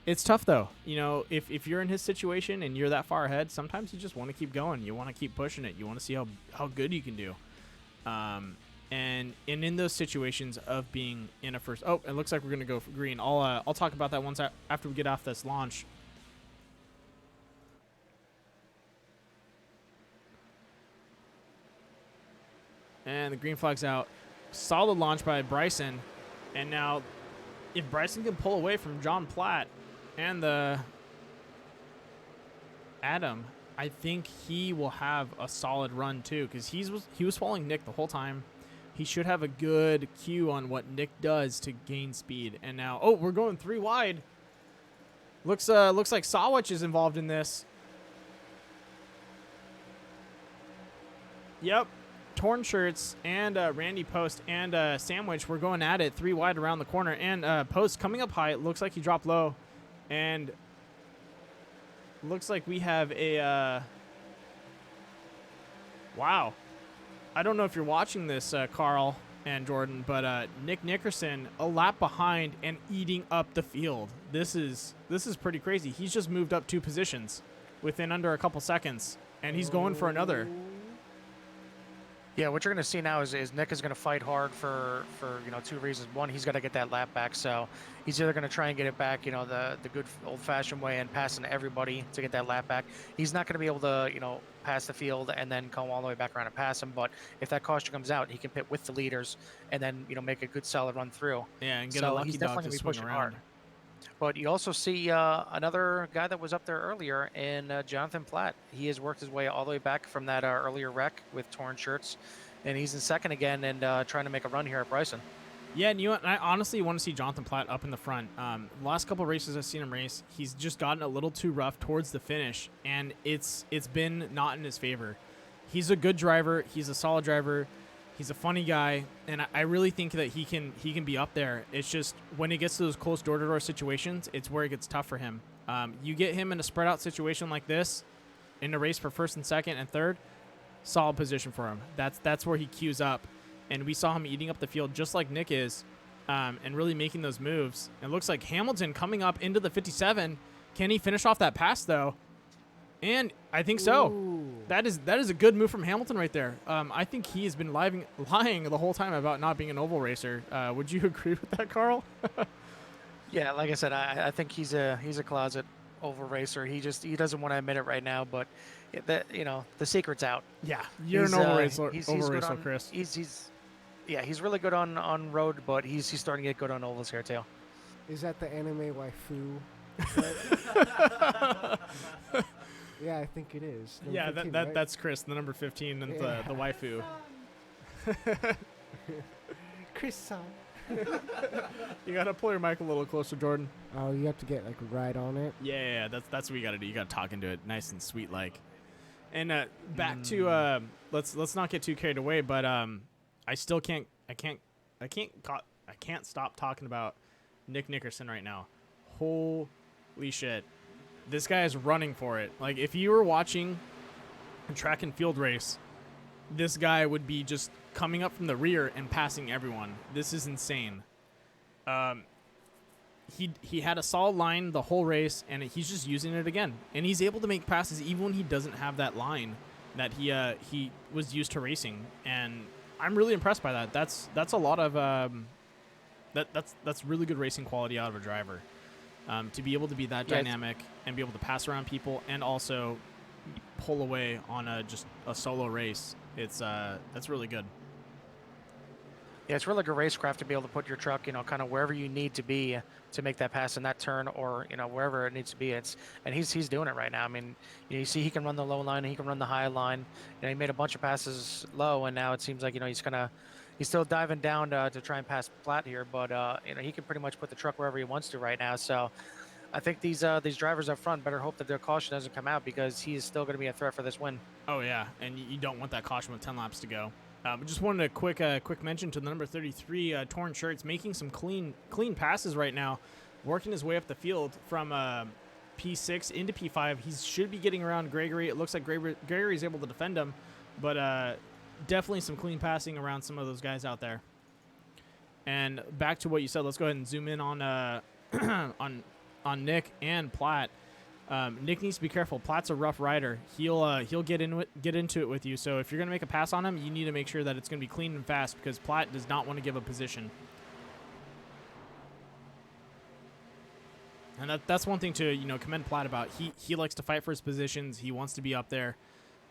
It's tough though. If you're in his situation and you're that far ahead, sometimes you just want to keep going. You want to keep pushing it. You want to see how good you can do. And in those situations of being in a first, it looks like we're gonna go for green. I'll talk about that once after we get off this launch. And the green flag's out. Solid launch by Bryson. And now, if Bryson can pull away from John Platt and the Adam, I think he will have a solid run too, because he was following Nick the whole time. He should have a good cue on what Nick does to gain speed. And now, we're going 3 wide. Looks like Sawich is involved in this. Yep. Torn Shirts and Randy Post and Sandwich were going at it 3 wide around the corner. And Post coming up high. It looks like he dropped low. And looks like we have a... wow. I don't know if you're watching this, Carl and Jordan, but Nick Nickerson a lap behind and eating up the field. This is pretty crazy. He's just moved up 2 positions within under a couple seconds, and he's going for another.
Yeah, what you're going to see now is Nick is going to fight hard for 2 reasons. One, he's got to get that lap back, so he's either going to try and get it back, the good old-fashioned way and passing everybody to get that lap back. He's not going to be able to, pass the field and then come all the way back around and pass him. But if that caution comes out, he can pit with the leaders and then make a good solid run through.
Yeah, and get a lucky
he's
dog
definitely
to
going to be
swing
pushing
around.
hard. But you also see another guy that was up there earlier in Jonathan Platt. He has worked his way all the way back from that earlier wreck with torn shirts and he's in second again and trying to make a run here at Bryson.
Yeah, and I honestly want to see Jonathan Platt up in the front. The last couple of races I've seen him race, he's just gotten a little too rough towards the finish, and it's been not in his favor. He's a good driver. He's a solid driver. He's a funny guy, and I really think that he can be up there. It's just when it gets to those close door-to-door situations, it's where it gets tough for him. You get him in a spread-out situation like this, in a race for first and second and third, solid position for him. That's where he queues up. And we saw him eating up the field just like Nick is, and really making those moves. It looks like Hamilton coming up into the 57. Can he finish off that pass, though? And I think so.
Ooh.
That is a good move from Hamilton right there. I think he has been lying the whole time about not being an oval racer. Would you agree with that, Carl?
Yeah, like I said, I think he's a closet oval racer. He doesn't want to admit it right now, but the secret's out.
Yeah, you're an oval racer, Chris.
He's really good on road, but he's starting to get good on ovals here too.
Is that the anime waifu? Yeah, I think it is. Number
Yeah,
15,
that
right?
that's Chris, the number 15, and
Yeah.
the waifu.
Chris-san.
You gotta pull your mic a little closer, Jordan.
Oh, you have to get like right on it.
Yeah, that's what you gotta do. You gotta talk into it, nice and sweet like. And back to let's not get too carried away, but I still can't stop talking about Nick Nickerson right now. Holy shit, this guy is running for it. Like if you were watching a track and field race, this guy would be just coming up from the rear and passing everyone. This is insane. He had a solid line the whole race, and he's just using it again. And he's able to make passes even when he doesn't have that line that he was used to racing. And I'm really impressed by that. That's a lot of that's really good racing quality out of a driver. To be able to be that dynamic and be able to pass around people and also pull away on just a solo race. That's really good.
Yeah, it's really good racecraft to be able to put your truck, kind of wherever you need to be to make that pass in that turn, or wherever it needs to be. And he's doing it right now. I mean, you see he can run the low line, he can run the high line. He made a bunch of passes low, and now it seems like he's still diving down to try and pass Platt here, but he can pretty much put the truck wherever he wants to right now. So I think these drivers up front better hope that their caution doesn't come out, because he is still going to be a threat for this win.
Oh yeah, and you don't want that caution with 10 laps to go. Just wanted a quick mention to the number 33 torn shirts, making some clean passes right now, working his way up the field from P6 into P5. He should be getting around Gregory. It looks like Gregory is able to defend him, but definitely some clean passing around some of those guys out there. And back to what you said, let's go ahead and zoom in on on Nick and Platt. Nick needs to be careful. Platt's a rough rider. He'll get into it with you. So if you're gonna make a pass on him, you need to make sure that it's gonna be clean and fast, because Platt does not want to give a position. And that's one thing to commend Platt about. He likes to fight for his positions. He wants to be up there,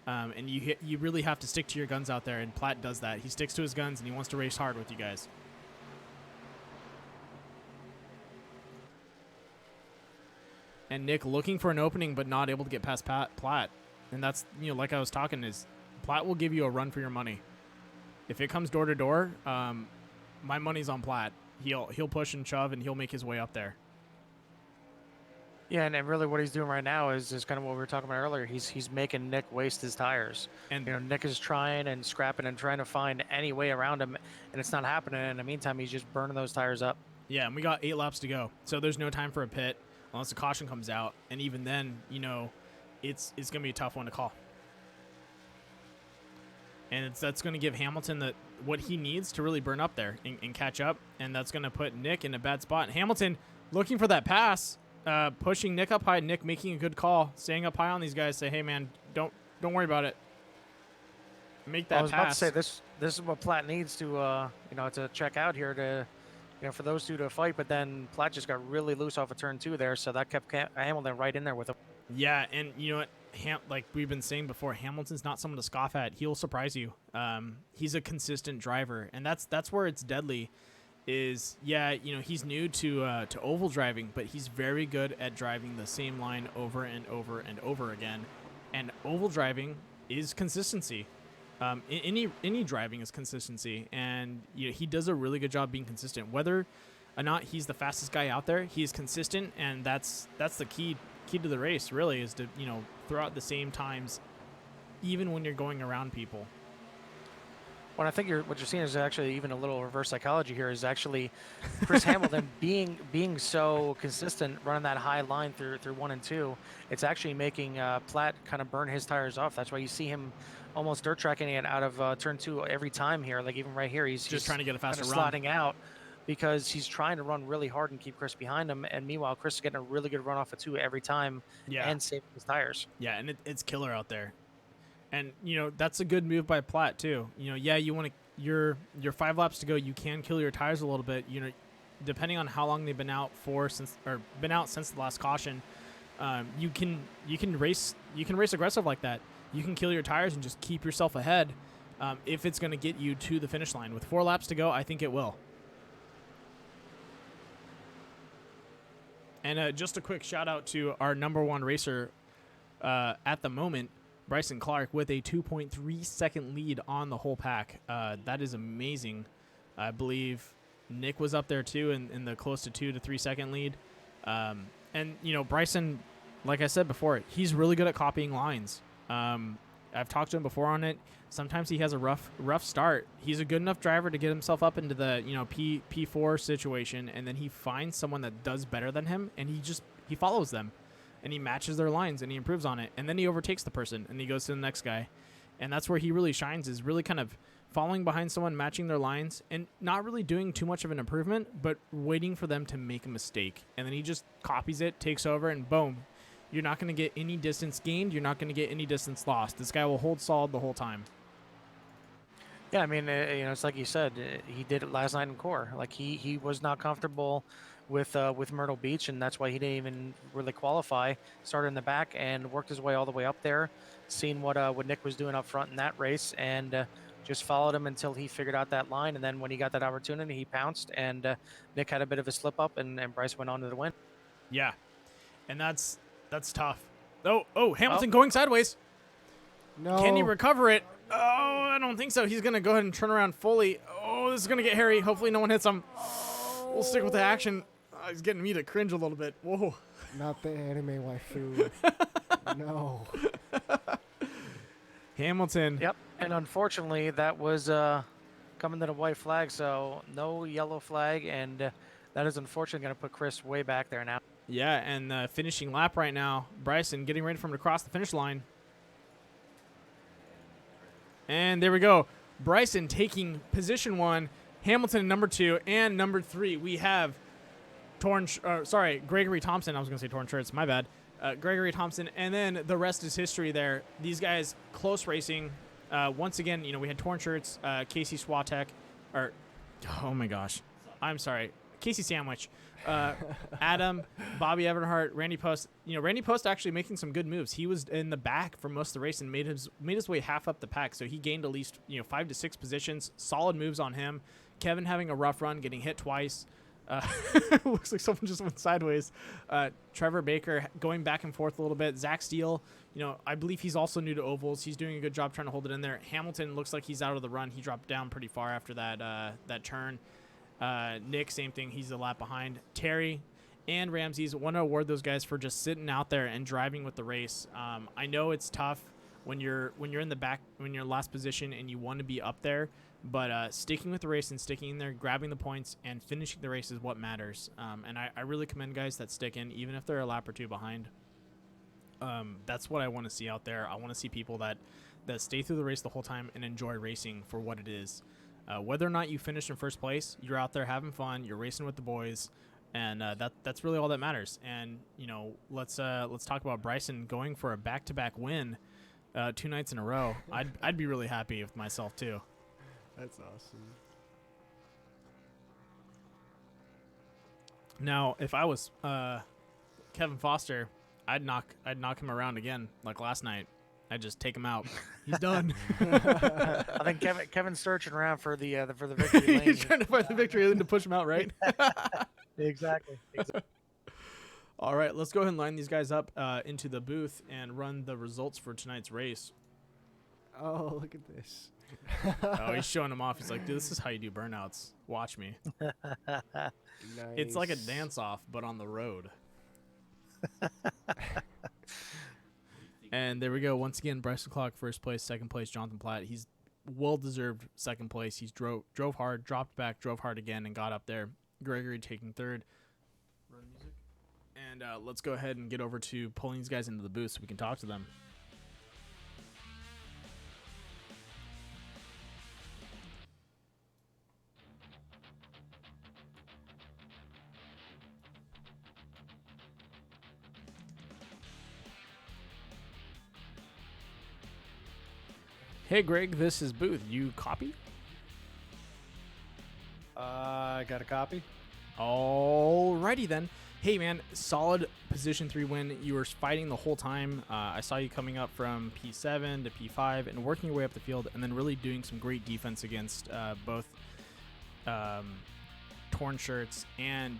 and you really have to stick to your guns out there. And Platt does that. He sticks to his guns and he wants to race hard with you guys. And Nick looking for an opening but not able to get past Platt. And that's, like I was talking, is Platt will give you a run for your money. If it comes door to door, my money's on Platt. He'll push and shove, and he'll make his way up there.
Yeah, and really what he's doing right now is kind of what we were talking about earlier. He's making Nick waste his tires. And Nick is trying and scrapping and trying to find any way around him, and it's not happening. In the meantime, he's just burning those tires up. Yeah,
and we got 8 laps to go. So there's no time for a pit unless the caution comes out, and even then, it's going to be a tough one to call. And that's going to give Hamilton what he needs to really burn up there and catch up, and that's going to put Nick in a bad spot. Hamilton looking for that pass, pushing Nick up high. Nick making a good call, staying up high on these guys. Say, hey man, don't worry about it. Make that pass.
I was about to say this is what Platt needs to to check out here to. For those two to fight, but then Platt just got really loose off of turn 2 there, so that kept Hamilton right in there with him.
Yeah, and you know what? Like we've been saying before, Hamilton's not someone to scoff at. He'll surprise you. He's a consistent driver, and that's where it's deadly. He's new to oval driving, but he's very good at driving the same line over and over and over again. And oval driving is consistency. Any driving is consistency, and he does a really good job being consistent. Whether or not he's the fastest guy out there, he's consistent, and that's the key to the race. Really, is to throw out the same times, even when you're going around people.
Well, I think what you're seeing is actually even a little reverse psychology here. Is actually Chris Hamilton being so consistent, running that high line through 1 and 2. It's actually making Platt kind of burn his tires off. That's why you see him almost dirt tracking it out of turn 2 every time here. Like even right here, he's
just trying to get a faster run,
sliding out because he's trying to run really hard and keep Chris behind him. And meanwhile, Chris is getting a really good run off of 2 every time, and saving his tires.
Yeah, and it's killer out there. And that's a good move by Platt too. You want to your 5 laps to go. You can kill your tires a little bit. Depending on how long they've been out since the last caution. You can race aggressive like that. You can kill your tires and just keep yourself ahead. If it's going to get you to the finish line with 4 laps to go, I think it will. And just a quick shout out to our #1 racer at the moment, Bryson Clark, with a 2.3 second lead on the whole pack. That is amazing. I believe Nick was up there too in the close to 2 to 3 second lead. And Bryson, like I said before, he's really good at copying lines. I've talked to him before on it. Sometimes he has a rough start. He's a good enough driver to get himself up into the P4 situation, and then he finds someone that does better than him, and he follows them, and he matches their lines, and he improves on it, and then he overtakes the person, and he goes to the next guy, and that's where he really shines, is really kind of following behind someone, matching their lines, and not really doing too much of an improvement, but waiting for them to make a mistake, and then he just copies it, takes over, and boom. You're not going to get any distance gained. You're not going to get any distance lost. This guy will hold solid the whole time.
Yeah, I mean, it's like you said, he did it last night in Core. Like he was not comfortable with Myrtle Beach, and that's why he didn't even really qualify. Started in the back and worked his way all the way up there, seen what Nick was doing up front in that race, and just followed him until he figured out that line. And then when he got that opportunity, he pounced, and Nick had a bit of a slip up, and Bryce went on to the win.
Yeah, and that's tough. Oh, Hamilton going sideways.
No.
Can he recover it? Oh, I don't think so. He's going to go ahead and turn around fully. Oh, this is going to get hairy. Hopefully no one hits him. We'll stick with the action. He's getting me to cringe a little bit. Whoa.
Not the anime waifu. No.
Hamilton.
Yep, and unfortunately that was coming to the white flag, so no yellow flag, and that is unfortunately going to put Chris way back there now.
Yeah, and finishing lap right now. Bryson getting ready for him to cross the finish line. And there we go. Bryson taking position 1, Hamilton number 2, and number 3. We have Gregory Thompson. I was going to say torn shirts. My bad. Gregory Thompson, and then the rest is history there. These guys, close racing. Once again, we had torn shirts, Casey Swatek, oh my gosh. I'm sorry. Casey Sandwich. Adam, Bobby Everhart, Randy Post. Randy Post actually making some good moves. He was in the back for most of the race and made his way half up the pack. So he gained at least 5 to 6 positions. Solid moves on him. Kevin having a rough run, getting hit twice. Looks like someone just went sideways. Trevor Baker going back and forth a little bit. Zach Steele, I believe he's also new to ovals. He's doing a good job trying to hold it in there. Hamilton looks like he's out of the run. He dropped down pretty far after that turn. Nick, same thing. He's a lap behind. Terry and Ramses, want to award those guys for just sitting out there and driving with the race. I know it's tough when you're in the back, when you're in last position and you want to be up there, but sticking with the race and sticking in there, grabbing the points and finishing the race is what matters. And I really commend guys that stick in, even if they're a lap or 2 behind. That's what I want to see out there. I want to see people that stay through the race the whole time and enjoy racing for what it is. Whether or not you finish in first place, you're out there having fun, you're racing with the boys, and that's really all that matters. And let's talk about Bryson going for a back-to-back win 2 nights in a row. I'd be really happy with myself too.
That's awesome.
Now, if I was Kevin Foster, I'd knock him around again like last night. I'd just take him out. He's done.
I think Kevin's searching around for the victory lane.
He's trying to find the victory lane to push him out, right?
Exactly.
All right, let's go ahead and line these guys up into the booth and run the results for tonight's race.
Oh, look at this.
Oh, he's showing him off. He's like, dude, this is how you do burnouts. Watch me.
Nice.
It's like a dance-off, but on the road. And there we go. Once again, Bryce O'Clock, first place. Second place, Jonathan Platt. He's well-deserved second place. He's drove hard, dropped back, drove hard again, and got up there. Gregory taking third. Run music. And let's go ahead and get over to pulling these guys into the booth so we can talk to them. Hey, Greg, this is Booth. You copy?
I got a copy.
Alrighty then. Hey, man, solid position 3 win. You were fighting the whole time. I saw you coming up from P7 to P5 and working your way up the field and then really doing some great defense against both Torn Shirts and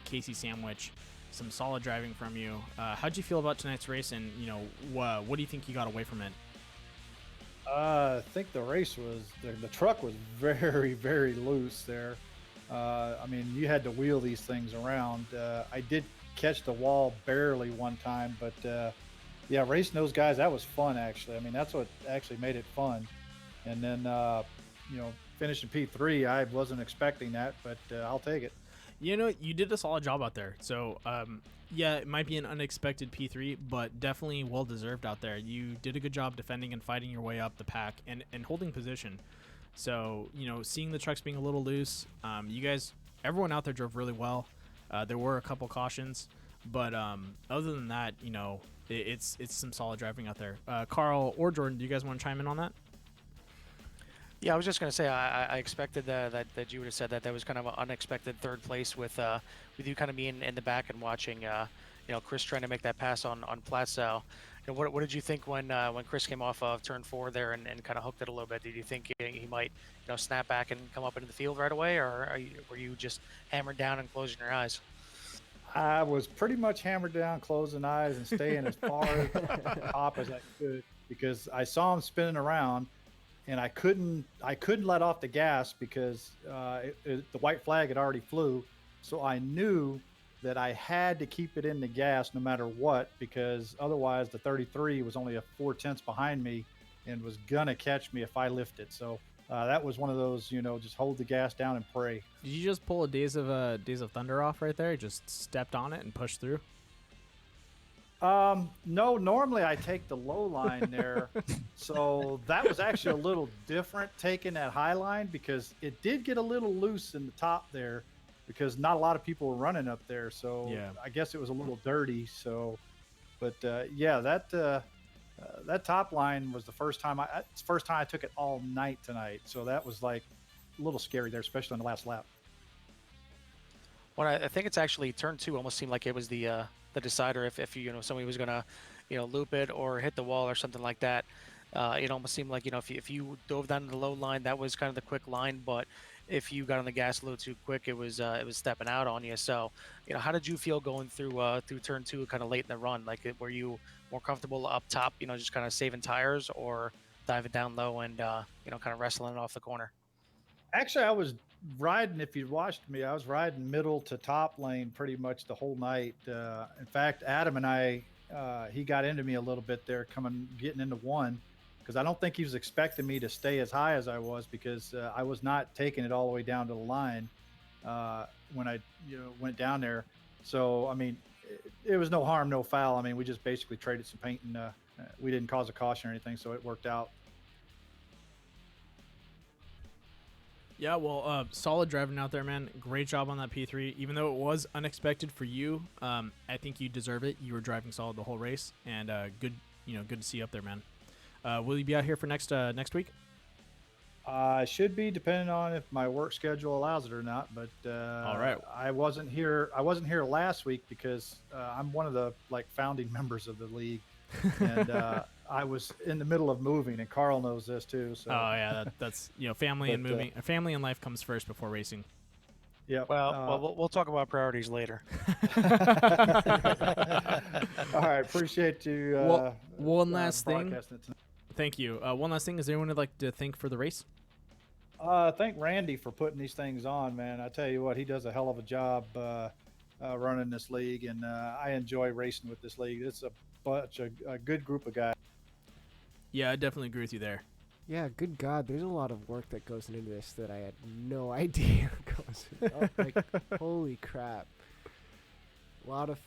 Casey Sandwich. Some solid driving from you. How'd you feel about tonight's race, and what do you think you got away from it?
I think the race was the truck was very, very loose there. I mean, you had to wheel these things around. I did catch the wall barely one time, but yeah, racing those guys, that was fun actually. I mean, that's what actually made it fun. And then finishing P3, I wasn't expecting that, but I'll take it.
You did a solid job out there. So, yeah, it might be an unexpected P3, but definitely well-deserved out there. You did a good job defending and fighting your way up the pack and holding position. So, seeing the trucks being a little loose, you guys, everyone out there drove really well. There were a couple cautions, but other than that, it's some solid driving out there. Carl or Jordan, do you guys want to chime in on that?
Yeah, I was just going to say I expected that you would have said that was kind of an unexpected third place with you kind of being in the back and watching Chris trying to make that pass on Platzow. What did you think when Chris came off of turn 4 there and kind of hooked it a little bit? Did you think he might snap back and come up into the field right away, or were you just hammered down and closing your eyes?
I was pretty much hammered down, closing eyes, and staying as far as the top as I could because I saw him spinning around. And I couldn't let off the gas because the white flag had already flew. So I knew that I had to keep it in the gas no matter what, because otherwise the 33 was only a 4/10 behind me and was gonna catch me if I lifted. So that was one of those, just hold the gas down and pray.
Did you just pull a Days of Thunder off right there? Just stepped on it and pushed through?
No, normally I take the low line there. So that was actually a little different taking that high line because it did get a little loose in the top there because not a lot of people were running up there. So yeah. I guess it was a little dirty. So, but yeah, that top line was the first time I took it all night tonight. So that was like a little scary there, especially on the last lap.
Well, I think it's actually turn 2 almost seemed like it was the decider if somebody was gonna loop it or hit the wall or something like that. It almost seemed like if you dove down to the low line, that was kind of the quick line, but if you got on the gas a little too quick, it was stepping out on you. So how did you feel going through turn 2 kind of late in the run? Like, were you more comfortable up top, just kind of saving tires, or diving down low and kind of wrestling it off the corner?
Actually, I was riding, if you watched me, I was riding middle to top lane pretty much the whole night. In fact, Adam and I, he got into me a little bit there getting into 1, because I don't think he was expecting me to stay as high as I was, because I was not taking it all the way down to the line when I went down there. So, I mean, it was no harm, no foul. I mean, we just basically traded some paint and we didn't cause a caution or anything, so it worked out.
Yeah, well, solid driving out there, man. Great job on that P3. Even though it was unexpected for you, I think you deserve it. You were driving solid the whole race, and good to see you up there, man. Will you be out here for next week?
I should be, depending on if my work schedule allows it or not. But
all right,
I wasn't here last week because I'm one of the founding members of the league, and I was in the middle of moving, and Carl knows this too. So.
Oh yeah, that's family and moving. Family and life comes first before racing.
Yeah.
Well, we'll talk about priorities later.
All right, appreciate you.
One last thing. Thank you. One last thing. Is there anyone would like to thank for the race?
Thank Randy for putting these things on, man. I tell you what, he does a hell of a job running this league, and I enjoy racing with this league. It's a good group of guys.
Yeah, I definitely agree with you there.
Yeah, good God, there's a lot of work that goes into this that I had no idea goes. Like, holy crap! A lot of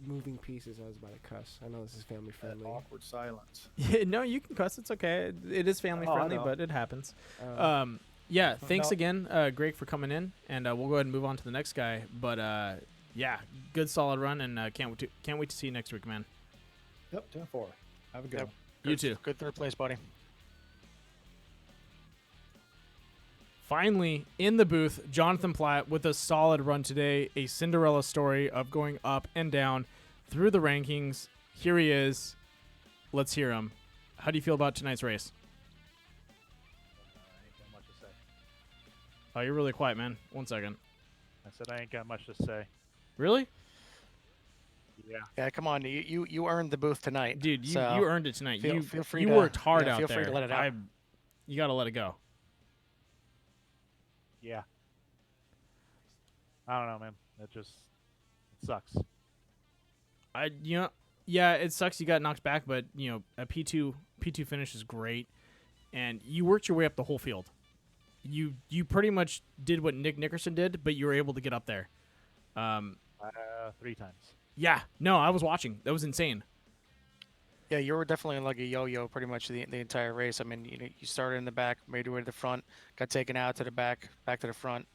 moving pieces. I was about to cuss. I know this is family friendly.
Awkward silence.
Yeah, no, you can cuss. It's okay. It is family friendly, but it happens. Yeah, thanks again, Greg, for coming in, and we'll go ahead and move on to the next guy. But yeah, good solid run, and can't wait to see you next week, man.
Yep, 10-4. Have a good one.
You too.
Good third place, buddy.
Finally, in the booth, Jonathan Platt with a solid run today, a Cinderella story of going up and down through the rankings. Here he is. Let's hear him. How do you feel about tonight's race?
I ain't got much to say.
Oh, you're really quiet, man. 1 second.
I said I ain't got much to say.
Really?
Yeah.
Yeah, come on. You earned the booth tonight.
Dude, you
so
earned it tonight.
feel
You
free
you
to-
worked hard
yeah,
out
feel
there.
free to let it out.
You got to let it go.
Yeah. I don't know, man. It sucks.
Yeah, it sucks you got knocked back, but a P2 finish is great, and you worked your way up the whole field. You pretty much did what Nick Nickerson did, but you were able to get up there.
3 times.
Yeah, no, I was watching. That was insane.
Yeah, you were definitely like a yo-yo pretty much the entire race. I mean, you started in the back, made your way to the front, got taken out to the back to the front.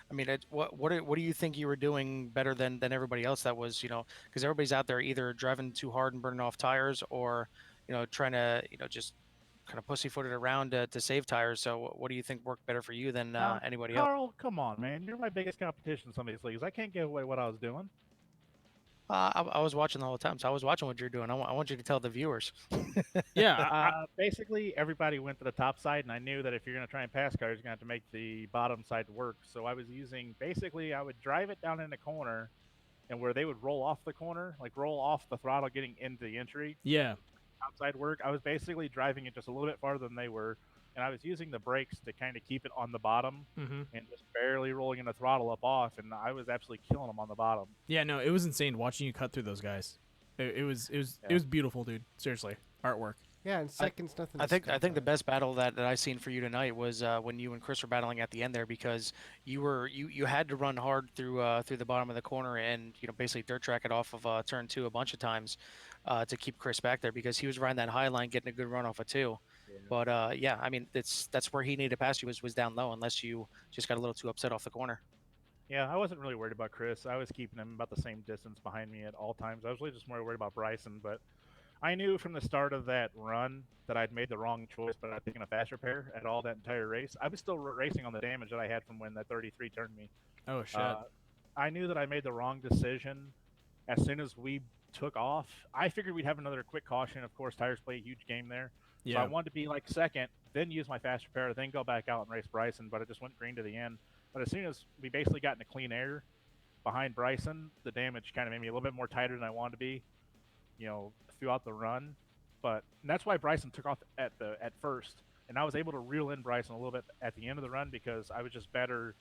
I mean, what do you think you were doing better than everybody else that was, because everybody's out there either driving too hard and burning off tires or, trying to, just kind of pussyfooted around to save tires. So what do you think worked better for you than anybody else?
Carl, come on, man. You're my biggest competition in some of these leagues. I can't give away what I was doing.
I was watching the whole time, so I was watching what you're doing. I want you to tell the viewers.
Yeah,
Basically, everybody went to the top side, and I knew that if you're going to try and pass cars, you're going to have to make the bottom side work. So I was I would drive it down in the corner, and where they would roll off the corner, like roll off the throttle getting into the entry.
yeah.
Outside work, I was basically driving it just a little bit farther than they were, and I was using the brakes to kind of keep it on the bottom
Mm-hmm.
and just barely rolling in the throttle up off, and I was absolutely killing them on the bottom.
Yeah, no, it was insane watching you cut through those guys. It was beautiful, dude. Seriously, artwork.
Yeah, and seconds nothing.
I think the best battle that I seen for you tonight was when you and Chris were battling at the end there, because you had to run hard through the bottom of the corner and basically dirt track it off of turn 2 a bunch of times to keep Chris back there, because he was riding that high line getting a good run off of 2.
Yeah.
But yeah, I mean that's where he needed to pass you was down low, unless you just got a little too upset off the corner.
Yeah, I wasn't really worried about Chris. I was keeping him about the same distance behind me at all times. I was really just more worried about Bryson, but I knew from the start of that run that I'd made the wrong choice, but I'd taken a fast repair at all that entire race. I was still racing on the damage that I had from when that 33 turned me.
Oh shit.
I knew that I made the wrong decision as soon as we took off. I figured we'd have another quick caution. Of course, tires play a huge game there.
Yeah.
So I wanted to be like second, then use my fast repair, then go back out and race Bryson, but I just went green to the end. But as soon as we basically got into clean air behind Bryson, the damage kind of made me a little bit more tighter than I wanted to be, throughout the run. But that's why Bryson took off at first, and I was able to reel in Bryson a little bit at the end of the run because I was just better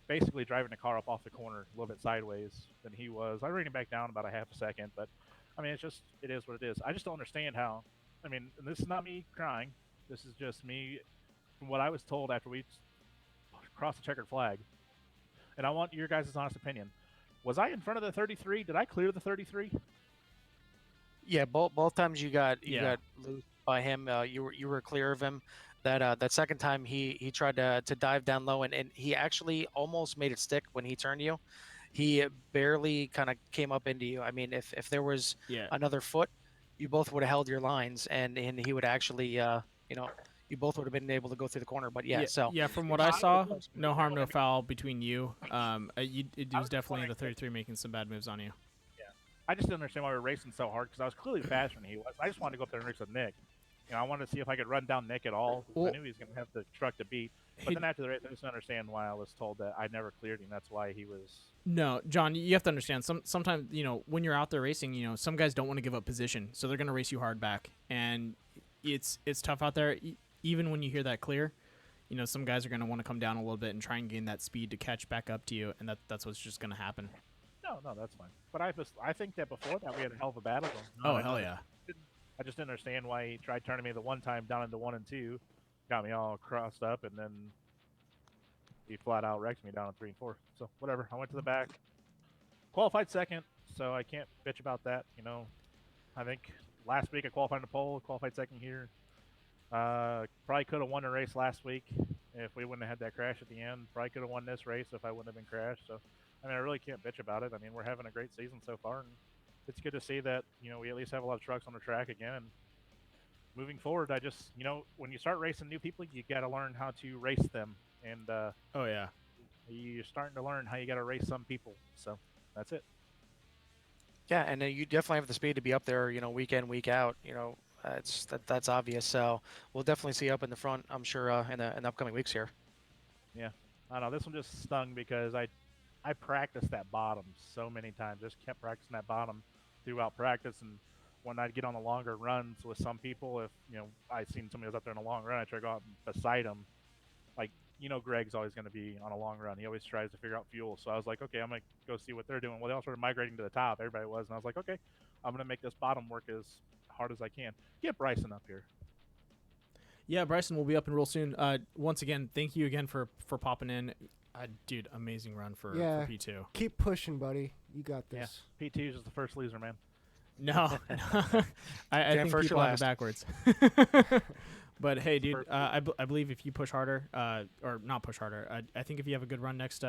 basically driving the car up off the corner a little bit sideways than he was. I ran him back down about a half a second, but I mean, it is what it is. I just don't understand how, and this is not me crying. This is just me from what I was told after we crossed the checkered flag. And I want your guys' honest opinion. Was I in front of the 33? Did I clear the 33?
Yeah, both times you got loose by him. You were clear of him. That second time he tried to dive down low, and he actually almost made it stick when he turned you. He barely kind of came up into you. I mean, if there was another foot, you both would have held your lines, and he would actually you both would have been able to go through the corner. But
from what I saw, no harm, no foul between you. It was definitely the 33 making some bad moves on you.
I just didn't understand why we were racing so hard because I was clearly faster than he was. I just wanted to go up there and race with Nick. I wanted to see if I could run down Nick at all.
Well,
I knew he was going to have the truck to beat. But then after the race, I just understand why I was told that I never cleared him. That's why he was...
No, John, you have to understand. Sometimes, when you're out there racing, some guys don't want to give up position, so they're going to race you hard back. And it's tough out there. Even when you hear that clear, you know, some guys are going to want to come down a little bit and try and gain that speed to catch back up to you, and that's what's just going to happen.
No, that's fine. But I think that before that we had a hell of a battle
going. Oh, hell yeah.
I just didn't understand why he tried turning me the one time down into 1 and 2, got me all crossed up, and then he flat out wrecked me down in 3 and 4. So whatever. I went to the back, qualified second, so I can't bitch about that. You know, I think last week I qualified in the pole, qualified second here. Probably could have won the race last week if we wouldn't have had that crash at the end. Probably could have won this race if I wouldn't have been crashed. So, I mean, I really can't bitch about it. I mean, we're having a great season so far, and it's good to see that, you know, we at least have a lot of trucks on the track again. And moving forward, I just, you know, when you start racing new people, you got to learn how to race them. And
oh yeah,
you're starting to learn how you got to race some people. So that's it.
Yeah, and you definitely have the speed to be up there, you know, week in, week out. You know, that's obvious. So we'll definitely see you up in the front, I'm sure, in the upcoming weeks here.
Yeah, I don't know. This one just stung because I practiced that bottom so many times. Just kept practicing that bottom throughout practice, and when I'd get on the longer runs with some people, if, you know, I seen somebody was up there in a long run, I try to go out beside them. Like, you know, Greg's always going to be on a long run. He always tries to figure out fuel. So I was like, okay, I'm going to go see what they're doing. Well, they all started migrating to the top. Everybody was. And I was like, okay, I'm going to make this bottom work as hard as I can. Get Bryson up here.
Yeah, Bryson will be up and real soon. Once again, thank you again for popping in. Dude, amazing run for P2.
Keep pushing, buddy. You got this.
Yeah, P2 is just the first loser, man.
No. I think people have it backwards. But hey, dude, I believe if you push harder, or not push harder, I think if you have a good run next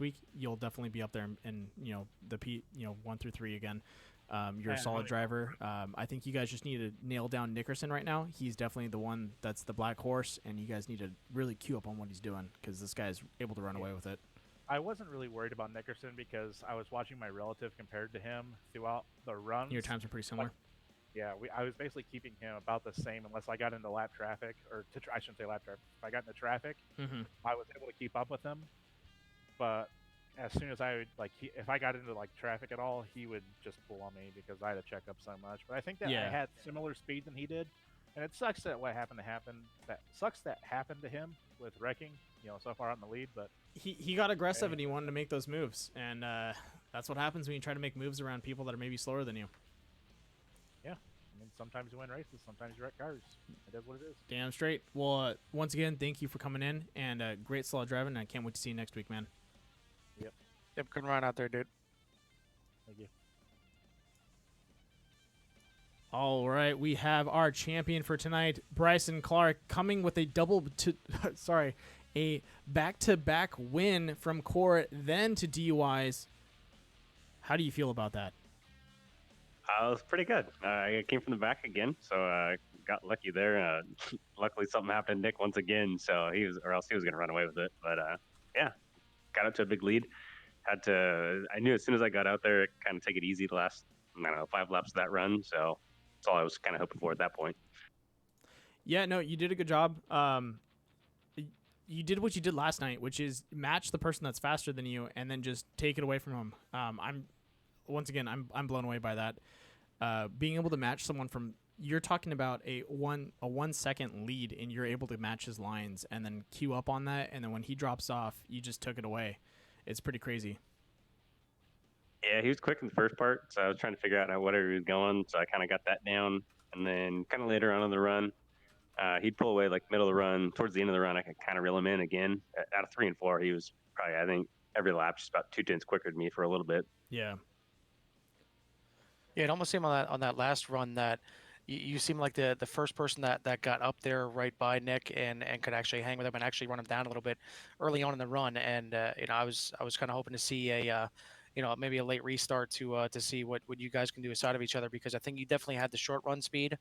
week, you'll definitely be up there in you know, the 1 through 3 again. You're a solid driver. I think you guys just need to nail down Nickerson right now. He's definitely the one that's the black horse, and you guys need to really cue up on what he's doing, because this guy's able to run away with it.
I wasn't really worried about Nickerson because I was watching my relative compared to him throughout the run.
Your times are pretty similar.
Yeah, I was basically keeping him about the same unless I got into lap traffic, or I shouldn't say lap traffic. If I got into traffic, I was able to keep up with him. But as soon as I would, if I got into traffic at all, he would just pull on me because I had to check up so much. But I think that I had similar speed than he did, and it sucks that what happened to happen. That sucks that happened to him with wrecking. You know, so far out in the lead, but
he got aggressive and he wanted to make those moves, and that's what happens when you try to make moves around people that are maybe slower than you.
Yeah, I mean, sometimes you win races, sometimes you wreck cars. It is what it is.
Damn straight. Well, once again, thank you for coming in, and great slot driving, and I can't wait to see you next week, man.
Yep, good run out there, dude.
Thank you.
All right, we have our champion for tonight, Bryson Clark, coming with a a back-to-back win from Core, then to DUIs. How do you feel about that?
It was pretty good. I came from the back again, so I got lucky there. Luckily, something happened to Nick once again, so or else he was going to run away with it. But yeah, got up to a big lead. I knew as soon as I got out there, kind of take it easy the last, 5 laps of that run. So that's all I was kind of hoping for at that point. Yeah,
no, you did a good job. You did what you did last night, which is match the person that's faster than you and then just take it away from him. I'm blown away by that. Being able to match someone from, you're talking about a 1 second lead, and you're able to match his lines and then queue up on that, and then when he drops off, you just took it away. It's pretty crazy.
Yeah, he was quick in the first part, so I was trying to figure out where he was going, so I kind of got that down. And then kind of later on in the run, he'd pull away middle of the run. Towards the end of the run, I could kind of reel him in again. Out of 3 and 4, he was probably, I think, every lap just about 2/10 quicker than me for a little bit.
Yeah.
Yeah, it almost seemed on that last run that you seemed like the first person that got up there right by Nick and could actually hang with him and actually run him down a little bit early on in the run. And I was kind of hoping to see maybe a late restart to see what you guys can do aside of each other, because I think you definitely had the short run speed,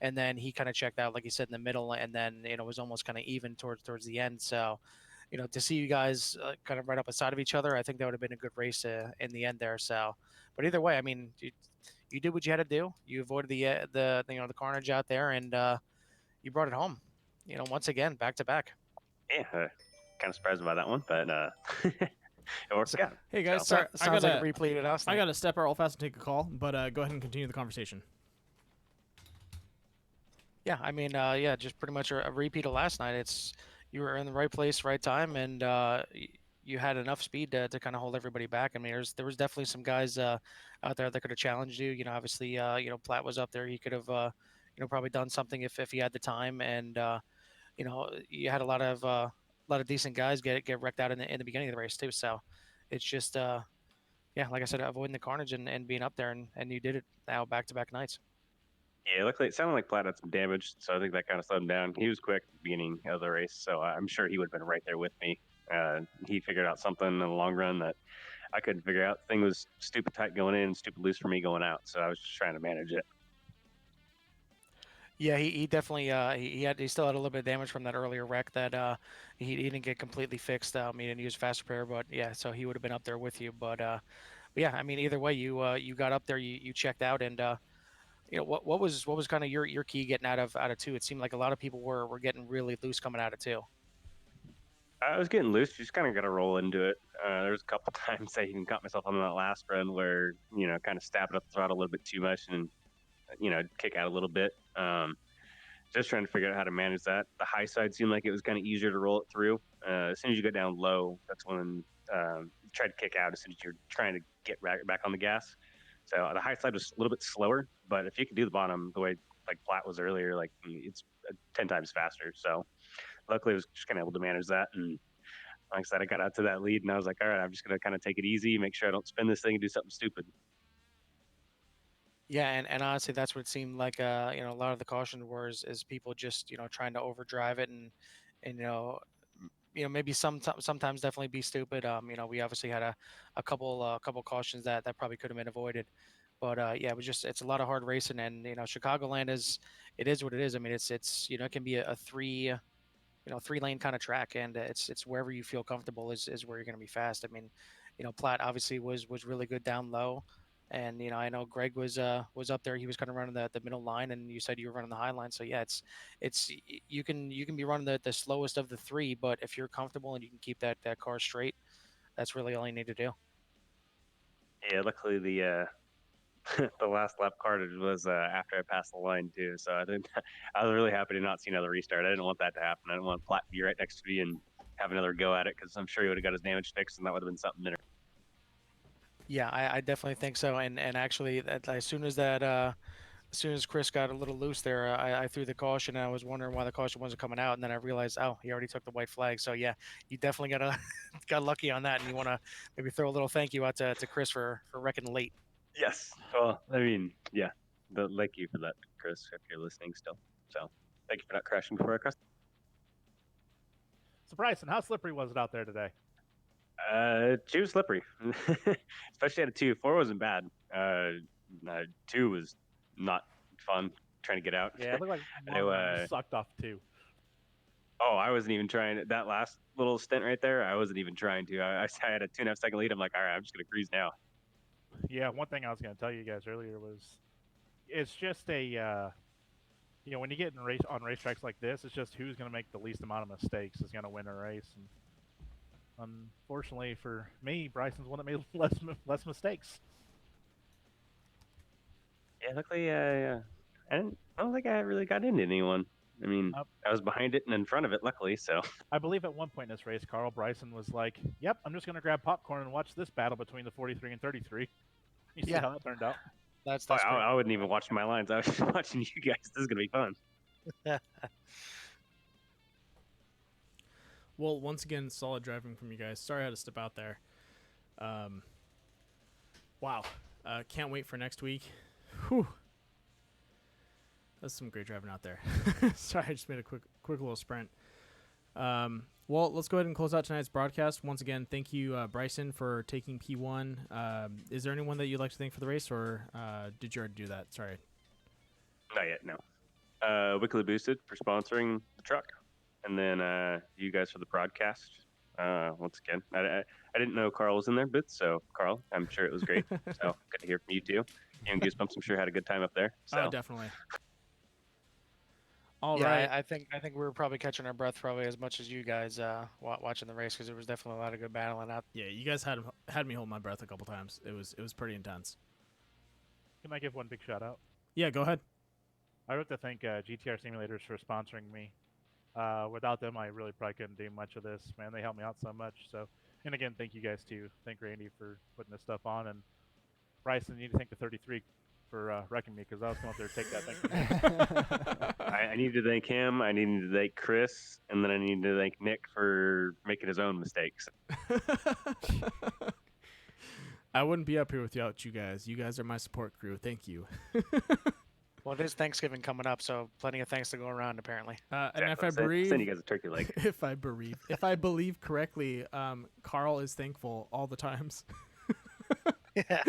and then he kind of checked out, like you said, in the middle, and then was almost kind of even towards the end. So to see you guys kind of right up aside of each other, I think that would have been a good race in the end there. So, but either way, I mean, you did what you had to do. You avoided the carnage out there, and you brought it home. Once again, back to back.
Yeah, kind of surprised by that one, but it works out.
Hey guys,
sounds like a replay to us.
I got to step out real fast and take a call, but go ahead and continue the conversation.
Yeah, I mean, yeah, just pretty much a repeat of last night. It's you were in the right place, right time, and you had enough speed to kind of hold everybody back. I mean, there was definitely some guys out there that could have challenged you. You know, obviously, Platt was up there. He could have, probably done something if he had the time. And you had a lot of decent guys get wrecked out in the beginning of the race too. So it's just, yeah, like I said, avoiding the carnage and being up there, and you did it now back to back nights.
Yeah, luckily it sounded like Platt had some damage, so I think that kind of slowed him down. He was quick at the beginning of the race, so I'm sure he would have been right there with me. He figured out something in the long run that I couldn't figure out. The thing was stupid tight going in, stupid loose for me going out, so I was just trying to manage it.
Yeah, he definitely he still had a little bit of damage from that earlier wreck that he didn't get completely fixed. He didn't use fast repair, but yeah, so he would have been up there with you. But yeah, I mean either way, you got up there, you checked out, and what was kind of your key getting out of two? It seemed like a lot of people were getting really loose coming out of two.
I was getting loose, just kind of got to roll into it. There was a couple times I even caught myself on that last run where, kind of stabbing up the throttle a little bit too much and, kick out a little bit. Just trying to figure out how to manage that. The high side seemed like it was kind of easier to roll it through. As soon as you go down low, that's when you try to kick out as soon as you're trying to get back on the gas. So the high side was a little bit slower, but if you could do the bottom the way like Platt was earlier, like it's 10 times faster. So luckily I was just kind of able to manage that. And like I said, I got out to that lead and I was like, all right, I'm just going to kind of take it easy, make sure I don't spin this thing and do something stupid.
Yeah, and honestly, that's what it seemed like. A lot of the caution was is people just trying to overdrive it and maybe sometimes definitely be stupid. We obviously had a couple cautions that probably could have been avoided, but yeah, it's a lot of hard racing, and Chicagoland is what it is. I mean, it's it can be a three lane kind of track, and it's wherever you feel comfortable is where you're going to be fast. I mean, Platt obviously was really good down low, and I know Greg was up there. He was kind of running the middle line, and you said you were running the high line. So yeah, it's you can be running the slowest of the three, but if you're comfortable and you can keep that car straight, that's really all you need to do.
Yeah, luckily the the last lap cartage was after I passed the line too. So I didn't. I was really happy to not see another restart. I didn't want that to happen. I didn't want Platt to be right next to me and have another go at it because I'm sure he would have got his damage fixed, and that would have been something better.
Yeah, I definitely think so. And actually, as soon as as soon as Chris got a little loose there, I threw the caution, and I was wondering why the caution wasn't coming out, and then I realized, oh, he already took the white flag. So yeah, you definitely got lucky on that, and you want to maybe throw a little thank you out to Chris for wrecking late.
Yes. Well, I mean, yeah. Thank you for that, Chris, if you're listening still. So thank you for not crashing before I crashed.
So Bryson, how slippery was it out there today?
Two was slippery, especially at a 2. 4 wasn't bad. 2 was not fun trying to get out.
Yeah, it looked like
I
sucked off 2.
Oh, I wasn't even trying. That last little stint right there, I wasn't even trying to. I had a 2.5 second lead. I'm like, all right, I'm just gonna cruise now.
Yeah, one thing I was going to tell you guys earlier was, it's just a, when you get in on racetracks like this, it's just who's going to make the least amount of mistakes is going to win a race. And unfortunately for me, Bryson's one that made less mistakes.
Yeah, luckily, I don't think I really got into anyone. I mean, I was behind it and in front of it, luckily. So
I believe at one point in this race, Carl Bryson was like, "Yep, I'm just going to grab popcorn and watch this battle between the 43 and 33." You see how that turned out?
That's
I wasn't even watching my lines. I was just watching you guys. This is gonna be fun.
Well, once again, solid driving from you guys. Sorry I had to step out there. Wow. Can't wait for next week. Whew. That's some great driving out there. Sorry, I just made a quick little sprint. Well, let's go ahead and close out tonight's broadcast. Once again, thank you, Bryson, for taking P1. Is there anyone that you'd like to thank for the race, or did you already do that? Sorry.
Not yet, no. Wickedly Boosted for sponsoring the truck, and then you guys for the broadcast. Once again, I didn't know Carl was in there, but so Carl, I'm sure it was great. So good to hear from you too. You and Goosebumps, I'm sure had a good time up there. So.
Oh, definitely.
All right. I think we were probably catching our breath probably as much as you guys watching the race, because there was definitely a lot of good battling out.
Yeah, you guys had me hold my breath a couple times. It was pretty intense.
Can I give one big shout out?
Yeah, go ahead.
I would have to thank GTR Simulators for sponsoring me. Without them, I really probably couldn't do much of this. Man, they helped me out so much. So, and again, thank you guys too. Thank Randy for putting this stuff on, and Bryson, you need to thank the 33 for wrecking me because I was going up there to take that thing from him.
I need to thank him. I need to thank Chris, and then I need to thank Nick for making his own mistakes.
I wouldn't be up here without you guys. You guys are my support crew. Thank you.
Well, it is Thanksgiving coming up, so plenty of thanks to go around, apparently.
And if I bereave,
send you guys a turkey leg.
if I believe correctly, Carl is thankful all the times.
Yeah.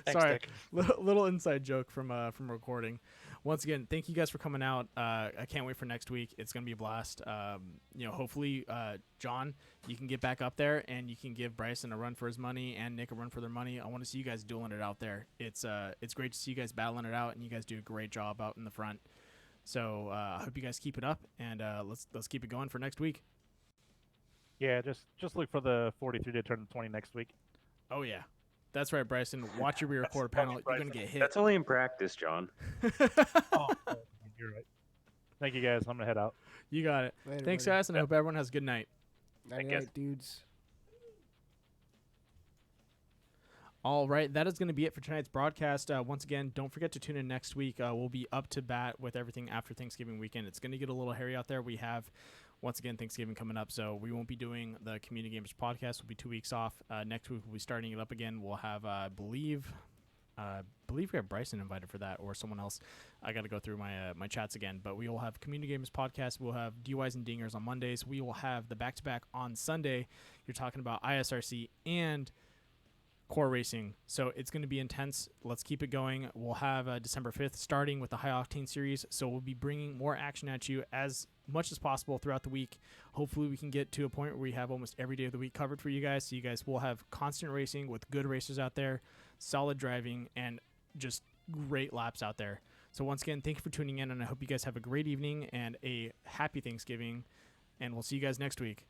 Thanks,
Sorry,
Dick.
little inside joke from recording. Once again, thank you guys for coming out. I can't wait for next week. It's gonna be a blast. Hopefully, John, you can get back up there and you can give Bryson a run for his money and Nick a run for their money. I want to see you guys dueling it out there. It's great to see you guys battling it out, and you guys do a great job out in the front. So I hope you guys keep it up, and let's keep it going for next week.
Yeah, just look for the 43 to turn 20 next week.
Oh yeah, that's right, Bryson. Watch your rear-quarter panel. You're gonna get hit.
That's only in practice, John.
Oh, you're right. Thank you guys. I'm gonna head out.
You got it.
Later,
Thanks,
buddy.
guys, and I hope everyone has a good night.
Night,
guess.
night, dudes.
All right, that is going to be it for tonight's broadcast. Once again, don't forget to tune in next week. We'll be up to bat with everything after Thanksgiving weekend. It's going to get a little hairy out there. We have, once again, Thanksgiving coming up, so we won't be doing the Community Gamers podcast. We'll be 2 weeks off. Next week, we'll be starting it up again. We'll have, I believe we have Bryson invited for that or someone else. I got to go through my chats again, but we will have Community Gamers podcast. We'll have DUIs and Dingers on Mondays. We will have the back-to-back on Sunday. You're talking about ISRC and Core Racing, so it's going to be intense. Let's keep it going. We'll have December 5th starting with the High Octane series, so we'll be bringing more action at you as much as possible throughout the week. Hopefully we can get to a point where we have almost every day of the week covered for you guys, so you guys will have constant racing with good racers out there, solid driving, and just great laps out there. So once again, thank you for tuning in, and I hope you guys have a great evening and a happy Thanksgiving, and we'll see you guys next week.